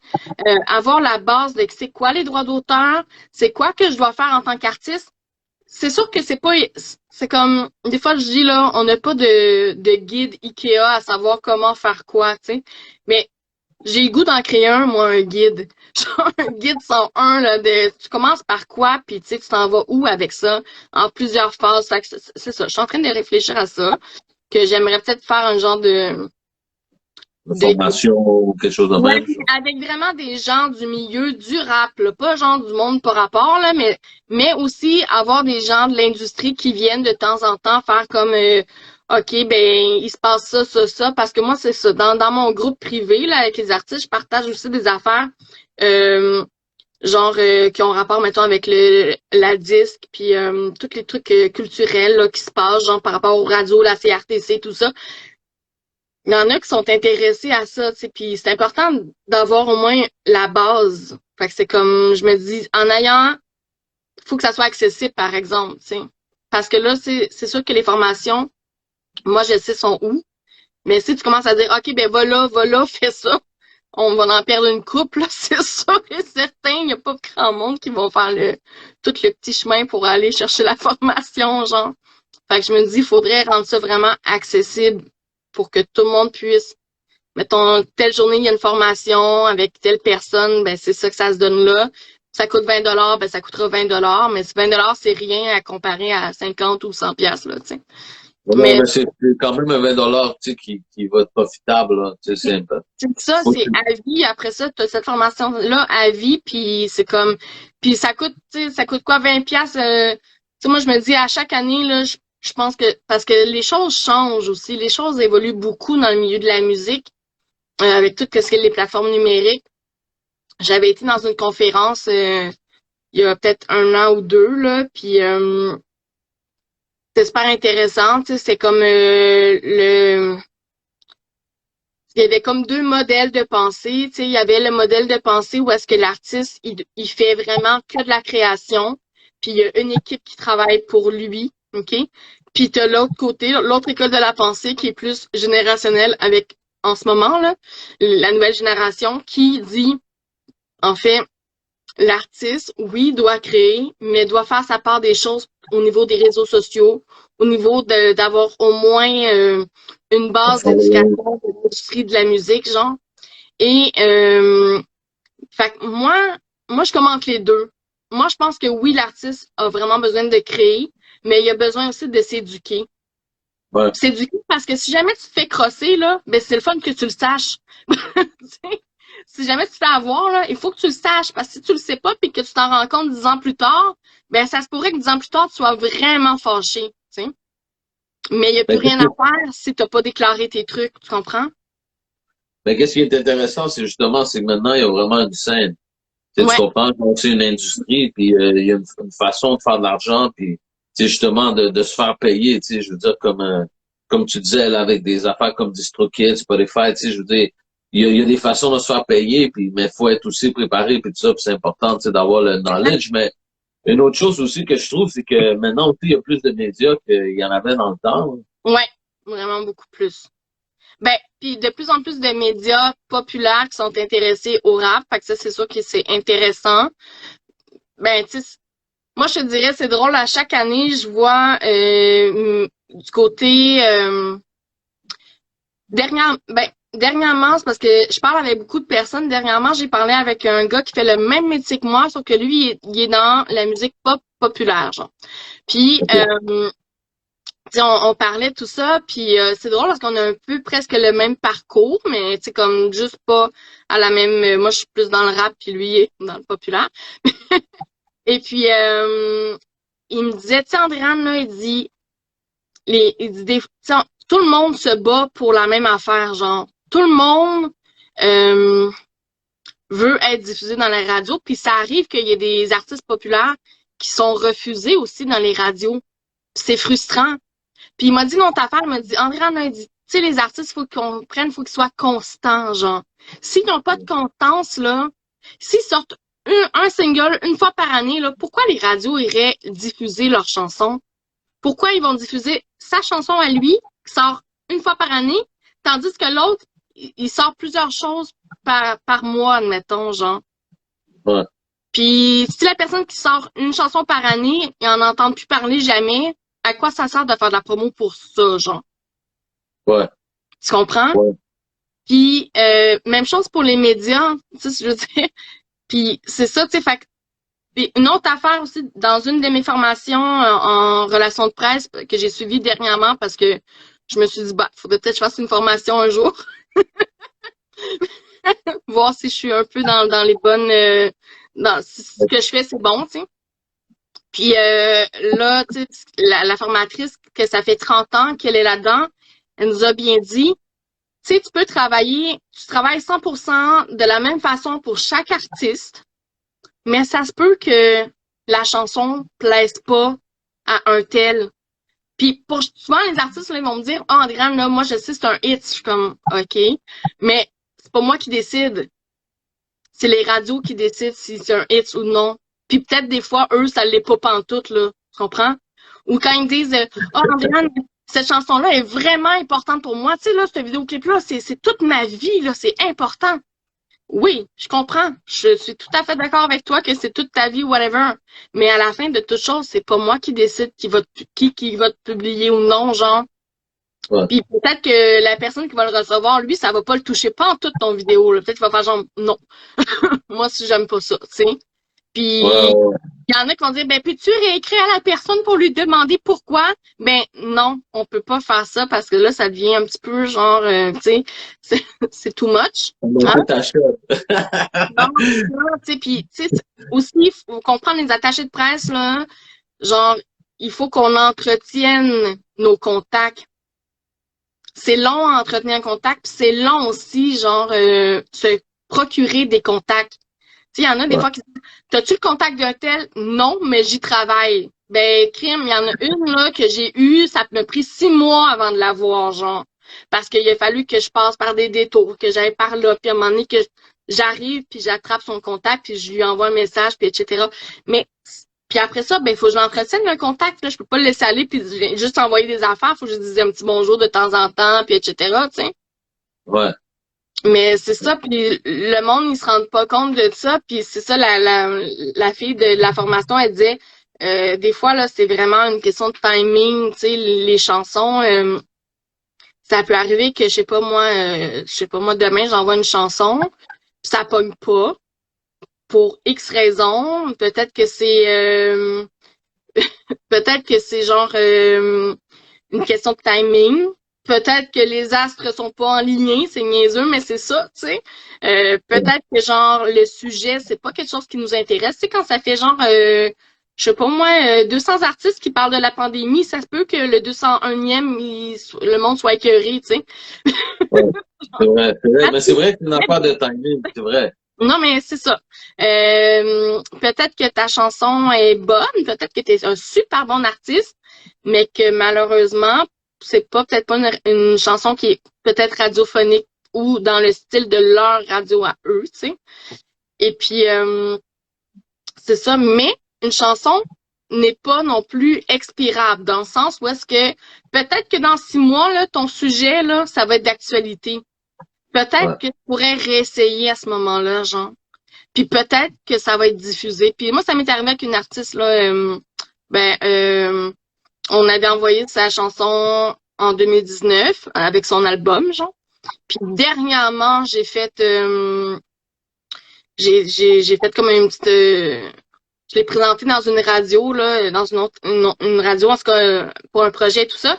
avoir la base de c'est quoi les droits d'auteur, c'est quoi que je dois faire en tant qu'artiste. C'est sûr que c'est pas c'est comme des fois je dis là, on n'a pas de guide IKEA à savoir comment faire quoi, tu sais. Mais j'ai le goût d'en créer un, moi, un guide. Genre un guide 101 là, de tu commences par quoi, puis tu sais, tu t'en vas où avec ça, en plusieurs phases. Fait que c'est ça. Je suis en train de réfléchir à ça, que j'aimerais peut-être faire un genre De de formation ou quelque chose de ouais, même. avec vraiment des gens du milieu du rap, là, pas genre du monde par rapport, là, mais aussi avoir des gens de l'industrie qui viennent de temps en temps faire comme OK, ben, il se passe ça, ça, ça, parce que moi, c'est ça. Dans mon groupe privé, là, avec les artistes, je partage aussi des affaires euh, genre qui ont rapport, mettons, avec la disque, puis tous les trucs culturels là, qui se passent, genre par rapport aux radios, la CRTC, tout ça. Il y en a qui sont intéressés à ça, tu sais, puis c'est important d'avoir au moins la base. Fait que c'est comme, je me dis, en ayant, faut que ça soit accessible, par exemple, tu sais. Parce que là, c'est sûr que les formations, moi, je sais sont où, mais si tu commences à dire, OK, ben va là, fais ça, on va en perdre une couple, là, c'est sûr et certain, il n'y a pas grand monde qui vont faire tout le petit chemin pour aller chercher la formation, genre. Fait que je me dis, il faudrait rendre ça vraiment accessible pour que tout le monde puisse mettons, telle journée, il y a une formation avec telle personne, ben c'est ça que ça se donne là. Ça coûte 20 $, ben ça coûtera 20 $, mais 20 $, c'est rien à comparer à 50 ou 100 pièces là, tu sais. Non, Mais mais c'est quand même un 20 $, tu sais, qui va être profitable, là. Tu sais, c'est un peu. ça, Faut c'est que- à vie. Après ça, tu as cette formation-là à vie, puis c'est comme, puis ça coûte, tu sais, ça coûte quoi, 20 pièces. Tu sais, moi, je me dis, à chaque année, là, je pense que, parce que les choses changent aussi, les choses évoluent beaucoup dans le milieu de la musique, avec tout ce qui est les plateformes numériques. J'avais été dans une conférence il y a peut-être un an ou deux, là, puis c'était super intéressant. Tu sais, c'est comme il y avait comme deux modèles de pensée. Tu sais, il y avait le modèle de pensée où est-ce que l'artiste, il fait vraiment que de la création, puis il y a une équipe qui travaille pour lui, OK? Puis t'as l'autre côté, l'autre école de la pensée qui est plus générationnelle avec, en ce moment, là, la nouvelle génération qui dit, en fait, l'artiste, oui, doit créer, mais doit faire sa part des choses au niveau des réseaux sociaux, au niveau d'avoir au moins une base d'éducation de l'industrie de la musique, genre. Et fait que moi, je commente les deux. Moi, je pense que oui, l'artiste a vraiment besoin de créer, mais il a besoin aussi de s'éduquer. Ouais. S'éduquer parce que si jamais tu te fais crosser, là, ben c'est le fun que tu le saches. Si jamais tu te fais avoir, là, il faut que tu le saches. Parce que si tu le sais pas puis que tu t'en rends compte 10 ans plus tard, ben ça se pourrait que 10 ans plus tard, tu sois vraiment fâché. Tu sais. Mais il n'y a plus Ben, rien à faire si tu n'as pas déclaré tes trucs, tu comprends? mais qu'est-ce qui est intéressant, c'est justement, c'est que maintenant, il y a vraiment une scène. Tu sais, tu Ouais. comprends? Donc, c'est une industrie, puis il y a une façon de faire de l'argent, puis c'est justement de se faire payer, tu sais, je veux dire, comme tu disais, là, avec des affaires comme DistroKid, Spotify, tu sais, je veux dire, il y a des façons de se faire payer, puis mais faut être aussi préparé, puis tout ça, puis c'est important, tu sais, d'avoir le knowledge, mais une autre chose aussi que je trouve, c'est que maintenant aussi, il y a plus de médias qu'il y en avait dans le temps. Ouais. Vraiment beaucoup plus. Ben, puis de plus en plus de médias populaires qui sont intéressés au rap. Fait que ça, c'est sûr que c'est intéressant. Ben, tu sais, moi, je te dirais, c'est drôle, à chaque année, je vois du côté ben, dernièrement, c'est parce que je parle avec beaucoup de personnes. Dernièrement, j'ai parlé avec un gars qui fait le même métier que moi, sauf que lui, il est dans la musique pop populaire, genre. Puis, tu sais, on parlait de tout ça, puis c'est drôle parce qu'on a un peu presque le même parcours, mais tu sais, comme juste pas à la même... moi, je suis plus dans le rap, puis lui, il est dans le populaire. Et puis, il me disait, tu sais, Andréane, là, il dit tout le monde se bat pour la même affaire, genre. Tout le monde veut être diffusé dans la radio, puis ça arrive qu'il y ait des artistes populaires qui sont refusés aussi dans les radios. C'est frustrant. Puis il m'a dit une autre affaire, il m'a dit, André a dit, tu sais, les artistes, faut qu'on comprenne, faut qu'ils soient constants, genre. S'ils n'ont pas de constance, là, s'ils sortent un single une fois par année, là, pourquoi les radios iraient diffuser leurs chansons? Pourquoi ils vont diffuser sa chanson à lui, qui sort une fois par année, tandis que l'autre, il sort plusieurs choses par mois, admettons, genre. Ouais. Puis si la personne qui sort une chanson par année, et en entend plus parler jamais, à quoi ça sert de faire de la promo pour ça, genre? Ouais. Tu comprends? Ouais. Puis même chose pour les médias, tu sais, je veux dire. Puis c'est ça, tu sais, fait puis une autre affaire aussi, dans une de mes formations en relations de presse que j'ai suivie dernièrement parce que je me suis dit, bah, faudrait peut-être que je fasse une formation un jour. Voir si je suis un peu dans les bonnes... si ce que je fais, c'est bon, tu sais. Puis là, tu sais, la formatrice, que ça fait 30 ans qu'elle est là-dedans, elle nous a bien dit, tu sais, tu travailles 100% de la même façon pour chaque artiste, mais ça se peut que la chanson plaise pas à un tel. Puis pour souvent les artistes là, ils vont me dire "Ah, Andréane, là, moi je sais c'est un hit." Je suis comme OK, mais c'est pas moi qui décide. C'est les radios qui décident si c'est un hit ou non. Puis peut-être des fois eux ça l'est pas pantoute là, tu comprends? Ou quand ils me disent "Ah, Andréane, cette chanson-là est vraiment importante pour moi." Tu sais là, cette vidéoclip-là, c'est toute ma vie là, c'est important. Oui, je comprends. Je suis tout à fait d'accord avec toi que c'est toute ta vie, whatever. Mais à la fin de toute chose, c'est pas moi qui décide qui va te publier ou non, genre. Ouais. Puis peut-être que la personne qui va le recevoir, lui, ça va pas le toucher pas en toute ton vidéo. Peut-être qu'il va faire genre non. Moi, si j'aime pas ça, tu sais. Puis il y en a qui vont dire, ben, peux-tu réécrire à la personne pour lui demander pourquoi? Ben, non, on peut pas faire ça parce que là, ça devient un petit peu genre, tu sais, c'est too much. Hein? Non, tu sais, puis, tu sais, aussi, il faut comprendre les attachés de presse, là, genre, il faut qu'on entretienne nos contacts. C'est long à entretenir un contact, puis c'est long aussi, genre, se procurer des contacts. Tu sais, il y en a des fois qui disent, t'as-tu le contact d'un tel? Non, mais j'y travaille. Ben, crime, il y en a une, là, que j'ai eue, ça m'a pris 6 mois avant de la voir, genre. Parce qu'il a fallu que je passe par des détours, que j'aille par là, puis à un moment donné, que j'arrive, puis j'attrape son contact, puis je lui envoie un message, puis etc. Mais, puis après ça, ben, il faut que je l'entretienne, le contact, là. Je peux pas le laisser aller, puis juste envoyer des affaires. Faut que je dise un petit bonjour de temps en temps, puis etc., tu sais. Ouais. Mais c'est ça, puis le monde, ils se rendent pas compte de ça, puis c'est ça, la fille de la formation, elle disait, des fois, là, c'est vraiment une question de timing, tu sais, les chansons, ça peut arriver que, je sais pas moi, demain, j'envoie une chanson, puis ça pogne pas, pour X raisons, peut-être que c'est genre une question de timing. Peut-être que les astres sont pas en ligne, c'est niaiseux, mais c'est ça, tu sais. Peut-être que genre le sujet, c'est pas quelque chose qui nous intéresse. Tu sais, quand ça fait genre je sais pas moi, 200 artistes qui parlent de la pandémie, ça se peut que le 201e, le monde soit écœuré, tu sais. Ouais. C'est vrai, mais c'est vrai qu'il n'a pas de timing, c'est vrai. Non, mais c'est ça. Peut-être que ta chanson est bonne, peut-être que tu es un super bon artiste, mais que malheureusement, c'est peut-être pas une chanson qui est peut-être radiophonique ou dans le style de leur radio à eux, tu sais. Et puis, c'est ça. Mais une chanson n'est pas non plus expirable, dans le sens où est-ce que peut-être que dans 6 mois, là, ton sujet, là, ça va être d'actualité. Peut-être que tu pourrais réessayer à ce moment-là, genre. Puis peut-être que ça va être diffusé. Puis moi, ça m'est arrivé avec une artiste, là, on avait envoyé sa chanson en 2019 avec son album, genre. Puis dernièrement, j'ai fait comme une petite je l'ai présenté dans une radio là, dans une radio en tout cas pour un projet et tout ça.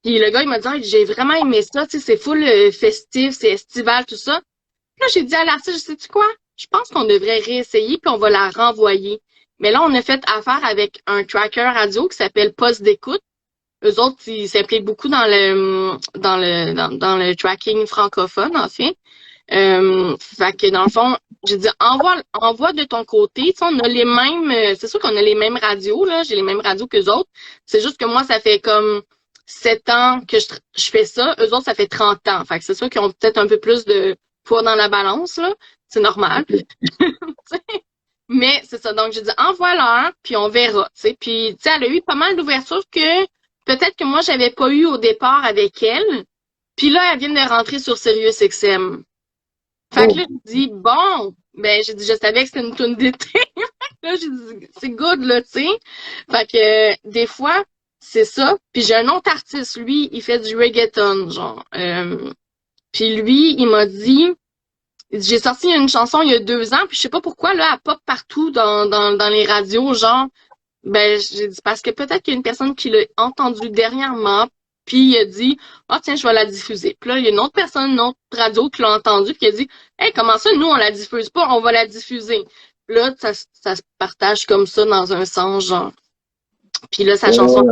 Puis le gars il m'a dit j'ai vraiment aimé ça, tu sais c'est full festif, c'est estival tout ça. Puis là j'ai dit à l'artiste, sais-tu quoi? Je pense qu'on devrait réessayer puis on va la renvoyer. Mais là on a fait affaire avec un tracker radio qui s'appelle Poste d'écoute. Eux autres, ils s'impliquent beaucoup dans le tracking francophone, en fait. Fait que dans le fond, j'ai dit envoie de ton côté. Tu sais, on a les mêmes. C'est sûr qu'on a les mêmes radios, là. J'ai les mêmes radios qu'eux autres. C'est juste que moi, ça fait comme 7 ans que je fais ça. Eux autres, ça fait 30 ans. Fait que c'est sûr qu'ils ont peut-être un peu plus de poids dans la balance, là. C'est normal. Mais c'est ça. Donc, j'ai dit envoie-leur, puis on verra. Tu sais. Puis, tu sais, elle a eu pas mal d'ouvertures que peut-être que moi, j'avais pas eu au départ avec elle. Puis là, elle vient de rentrer sur SiriusXM. Fait que là, je dis, bon, ben, j'ai dit, je savais que c'était une toune d'été. Là, j'ai dit, c'est good, là, tu sais. Fait que, des fois, c'est ça. Puis j'ai un autre artiste, lui, il fait du reggaeton, genre. Puis lui, il m'a dit, j'ai sorti une chanson il y a 2 ans, puis je sais pas pourquoi, là, elle pop partout dans les radios, genre. Ben, j'ai dit, parce que peut-être qu'il y a une personne qui l'a entendu dernièrement, puis il a dit, tiens, je vais la diffuser. Puis là, il y a une autre personne, une autre radio qui l'a entendu, puis qui a dit, hey, comment ça, nous, on la diffuse pas, on va la diffuser. Puis là, ça se partage comme ça dans un sens, genre. Puis là, sa chanson.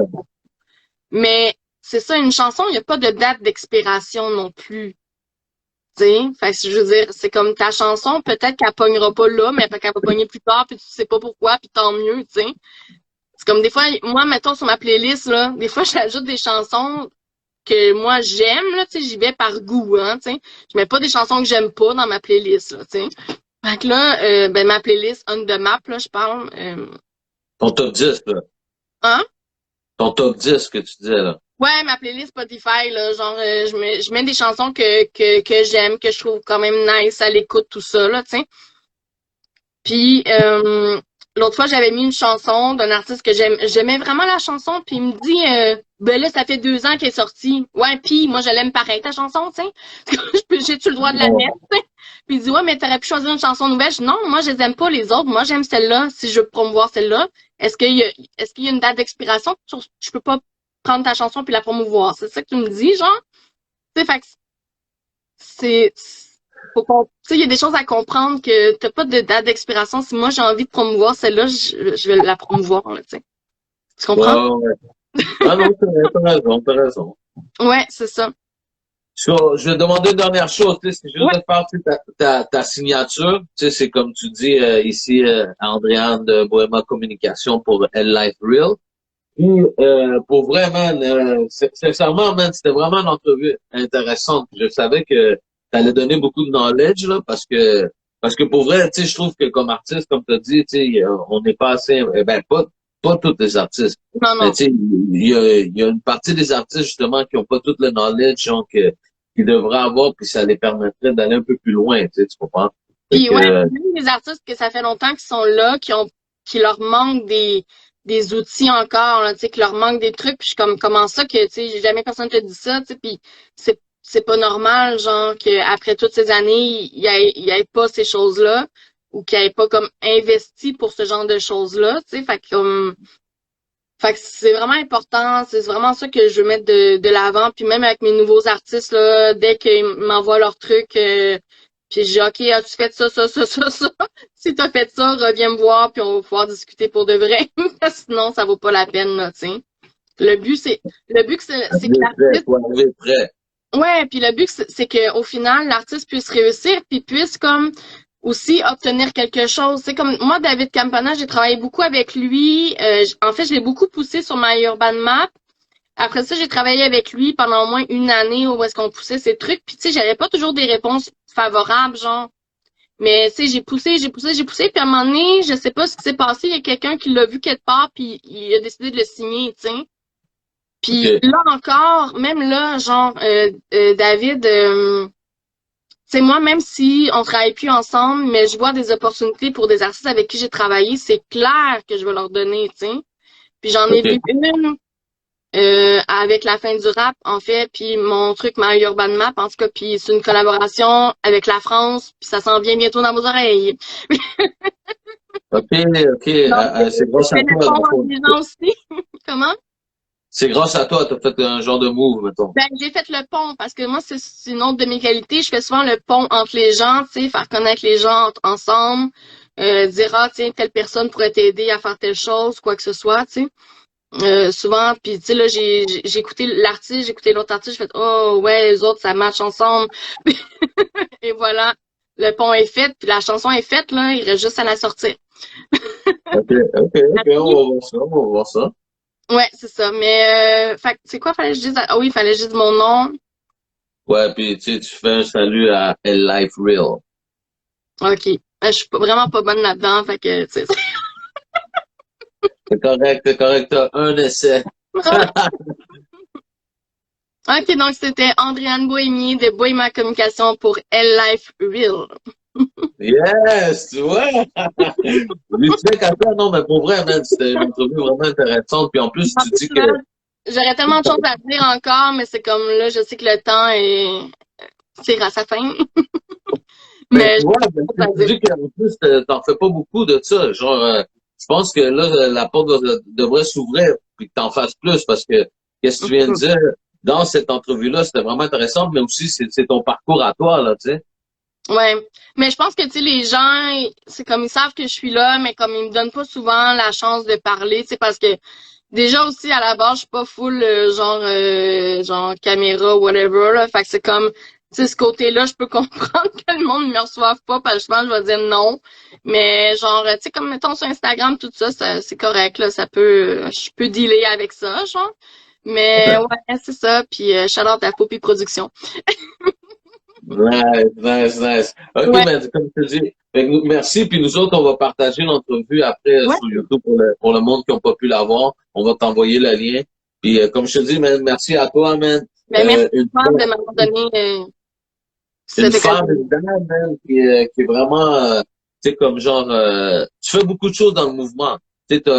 Mais c'est ça, une chanson, il n'y a pas de date d'expiration non plus. Tu sais, fait que je veux dire, c'est comme ta chanson, peut-être qu'elle pognera pas là, mais qu'elle va pogner plus tard, puis tu sais pas pourquoi, puis tant mieux, tu sais. C'est comme des fois, moi, mettons sur ma playlist, là, des fois, j'ajoute des chansons que moi, j'aime, là, tu sais, j'y vais par goût, hein, tu sais. Je mets pas des chansons que j'aime pas dans ma playlist, là, tu sais. Fait que là, ben, ma playlist On The Map, là, je parle. Ton top 10, là. Hein? Ton top 10 que tu disais, là. Ouais, ma playlist Spotify, là, genre, je mets des chansons que j'aime, que je trouve quand même nice à l'écoute, tout ça, là, tu sais. Puis, l'autre fois, j'avais mis une chanson d'un artiste que j'aimais vraiment la chanson, puis il me dit, ben là, ça fait 2 ans qu'elle est sortie. Ouais, puis moi, je l'aime pareil, ta chanson, tu sais. J'ai-tu le droit de la mettre, tu sais? Puis il dit, ouais, mais t'aurais pu choisir une chanson nouvelle. Je dis, non, moi, je les aime pas, les autres. Moi, j'aime celle-là, si je veux promouvoir celle-là. Est-ce qu'il y a une date d'expiration? Je peux pas prendre ta chanson puis la promouvoir. C'est ça que tu me dis, genre? Tu sais, fait que tu sais, il y a des choses à comprendre que t'as pas de date d'expiration. Si moi, j'ai envie de promouvoir celle-là, je vais la promouvoir, là, tu sais. Tu comprends? Ouais. Ah non, t'as raison. Ouais, c'est ça. Je vais demander une dernière chose, tu sais, c'est juste de faire tu sais, ta signature, tu sais, c'est comme tu dis ici, Andréane de Bohéma Communication pour L Life Real. Puis, pour vrai, man, sincèrement, man, c'était vraiment une entrevue intéressante. Je savais que t'allais donner beaucoup de knowledge, là, parce que pour vrai, tu sais, je trouve que comme artiste, comme t'as dit, tu sais, on n'est pas assez, ben, pas tous les artistes. Non. Mais tu sais, il y a une partie des artistes, justement, qui ont pas tout le knowledge, genre, qu'ils devraient avoir, puis ça les permettrait d'aller un peu plus loin, tu comprends? Puis, ouais, même les artistes que ça fait longtemps qu'ils sont là, qui leur manquent des outils encore, là, tu sais, qui leur manque des trucs, puis je suis comme, comment ça que, tu sais, jamais personne te dit ça, tu sais, puis c'est pas normal, genre, qu'après toutes ces années, il y ait pas ces choses-là, ou qu'il n'y ait pas comme investi pour ce genre de choses-là, tu sais, fait que c'est vraiment important, c'est vraiment ça que je veux mettre de l'avant, puis même avec mes nouveaux artistes, là, dès qu'ils m'envoient leurs trucs, puis je dis, OK, as-tu fait ça? Si t'as fait ça, reviens me voir, puis on va pouvoir discuter pour de vrai. Sinon, ça vaut pas la peine, là, tu sais. Le but, c'est que l'artiste... Ouais, puis le but, c'est qu'au final, l'artiste puisse réussir, puis puisse comme aussi obtenir quelque chose. C'est comme moi, David Campana, j'ai travaillé beaucoup avec lui. En fait, je l'ai beaucoup poussé sur My Urban Map. Après ça, j'ai travaillé avec lui pendant au moins 1 année où est-ce qu'on poussait ces trucs. Puis tu sais, j'avais pas toujours des réponses favorables, genre. Mais tu sais, j'ai poussé. Puis à un moment donné, je sais pas ce qui s'est passé. Il y a quelqu'un qui l'a vu quelque part, puis il a décidé de le signer, tu sais. Puis là encore, même là, genre, David, tu sais, moi, même si on travaille plus ensemble, mais je vois des opportunités pour des artistes avec qui j'ai travaillé, c'est clair que je vais leur donner, tu sais. Puis j'en ai vu une avec la fin du rap, en fait, puis mon truc, ma Urban Map, en tout cas, puis c'est une collaboration avec la France, puis ça s'en vient bientôt dans vos oreilles. OK, OK. Donc, C'est grâce à je fais le toi, dans pont le entre fond. les gens aussi. Comment? C'est grâce à toi, t'as fait un genre de move, mettons. Ben, j'ai fait le pont parce que moi, c'est une autre de mes qualités. Je fais souvent le pont entre les gens, tu sais, faire connaître les gens ensemble, dire, ah, tiens, telle personne pourrait t'aider à faire telle chose, quoi que ce soit, tu sais. Souvent, puis tu sais, là, j'ai écouté l'artiste, j'ai écouté l'autre artiste, j'ai fait, oh, ouais, les autres, ça match ensemble. Et voilà, le pont est fait, puis la chanson est faite, là, il reste juste à la sortir. OK, OK, OK, on va voir ça, on va voir ça. Ouais, c'est ça. Mais, fait, c'est quoi, fallait que je dise? Ah oui, fallait que je dise mon nom. Ouais, puis tu sais, tu fais un salut à L Life Real. OK. Je suis vraiment pas bonne là-dedans, fait que, tu sais. C'est correct, t'as un essai. OK, donc c'était Andréane Bohémier de Bohéma Communication pour L-Life Real. Yes, tu vois? Mais tu sais qu'à toi, non, mais pour vrai, man, c'était une entrevue vraiment intéressante. Puis en plus, tu dis que... J'aurais tellement de choses à dire encore, mais c'est comme là, je sais que le temps tire à sa fin. Mais tu vois, tu dis qu'en plus, t'en fais pas beaucoup de ça. Genre, je pense que là, la porte devrait s'ouvrir puis que t'en fasses plus parce que qu'est-ce que tu viens de dire dans cette entrevue-là, c'était vraiment intéressant, mais aussi c'est ton parcours à toi, là, tu sais. Ouais. Mais je pense que, tu sais, les gens, c'est comme ils savent que je suis là, mais comme ils me donnent pas souvent la chance de parler, tu sais, parce que déjà aussi, à la base, je suis pas full, genre caméra, whatever, là. Fait que c'est comme, tu sais, ce côté-là, je peux comprendre que le monde ne me reçoive pas, parce que je pense que je vais dire non. Mais genre, tu sais, comme mettons sur Instagram, tout ça, c'est correct, là. Je peux dealer avec ça, genre. Mais ouais, c'est ça. Puis shout-out à Poppy Productions. Nice, nice, nice. OK, Ouais. mais comme je te dis, fait que merci. Puis nous autres, on va partager l'entrevue après Ouais. sur YouTube pour le monde qui n'a pas pu la voir. On va t'envoyer le lien. Puis comme je te dis, man, merci à toi, man. Ben, merci Une de m'avoir donné Une cette femme, occasion. une dame, man, qui est vraiment, tu sais, comme genre, tu fais beaucoup de choses dans le mouvement. Tu sais, tu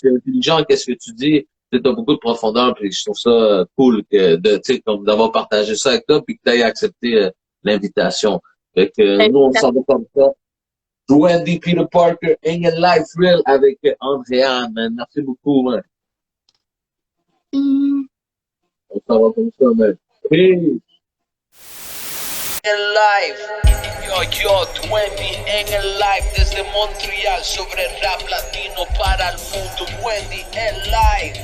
es intelligent, qu'est-ce que tu dis, tu as beaucoup de profondeur, puis je trouve ça cool tu sais, comme d'avoir partagé ça avec toi, puis que tu aies accepté l'invitation. Fait que nous, on s'en va comme ça. Wendy Peter Parker, In a Life Real avec Andréane, man. Merci beaucoup, man. On s'en va comme ça, man. Peace. En live, yo, Wendy en el live desde Montreal sobre rap latino para el mundo. Wendy en live.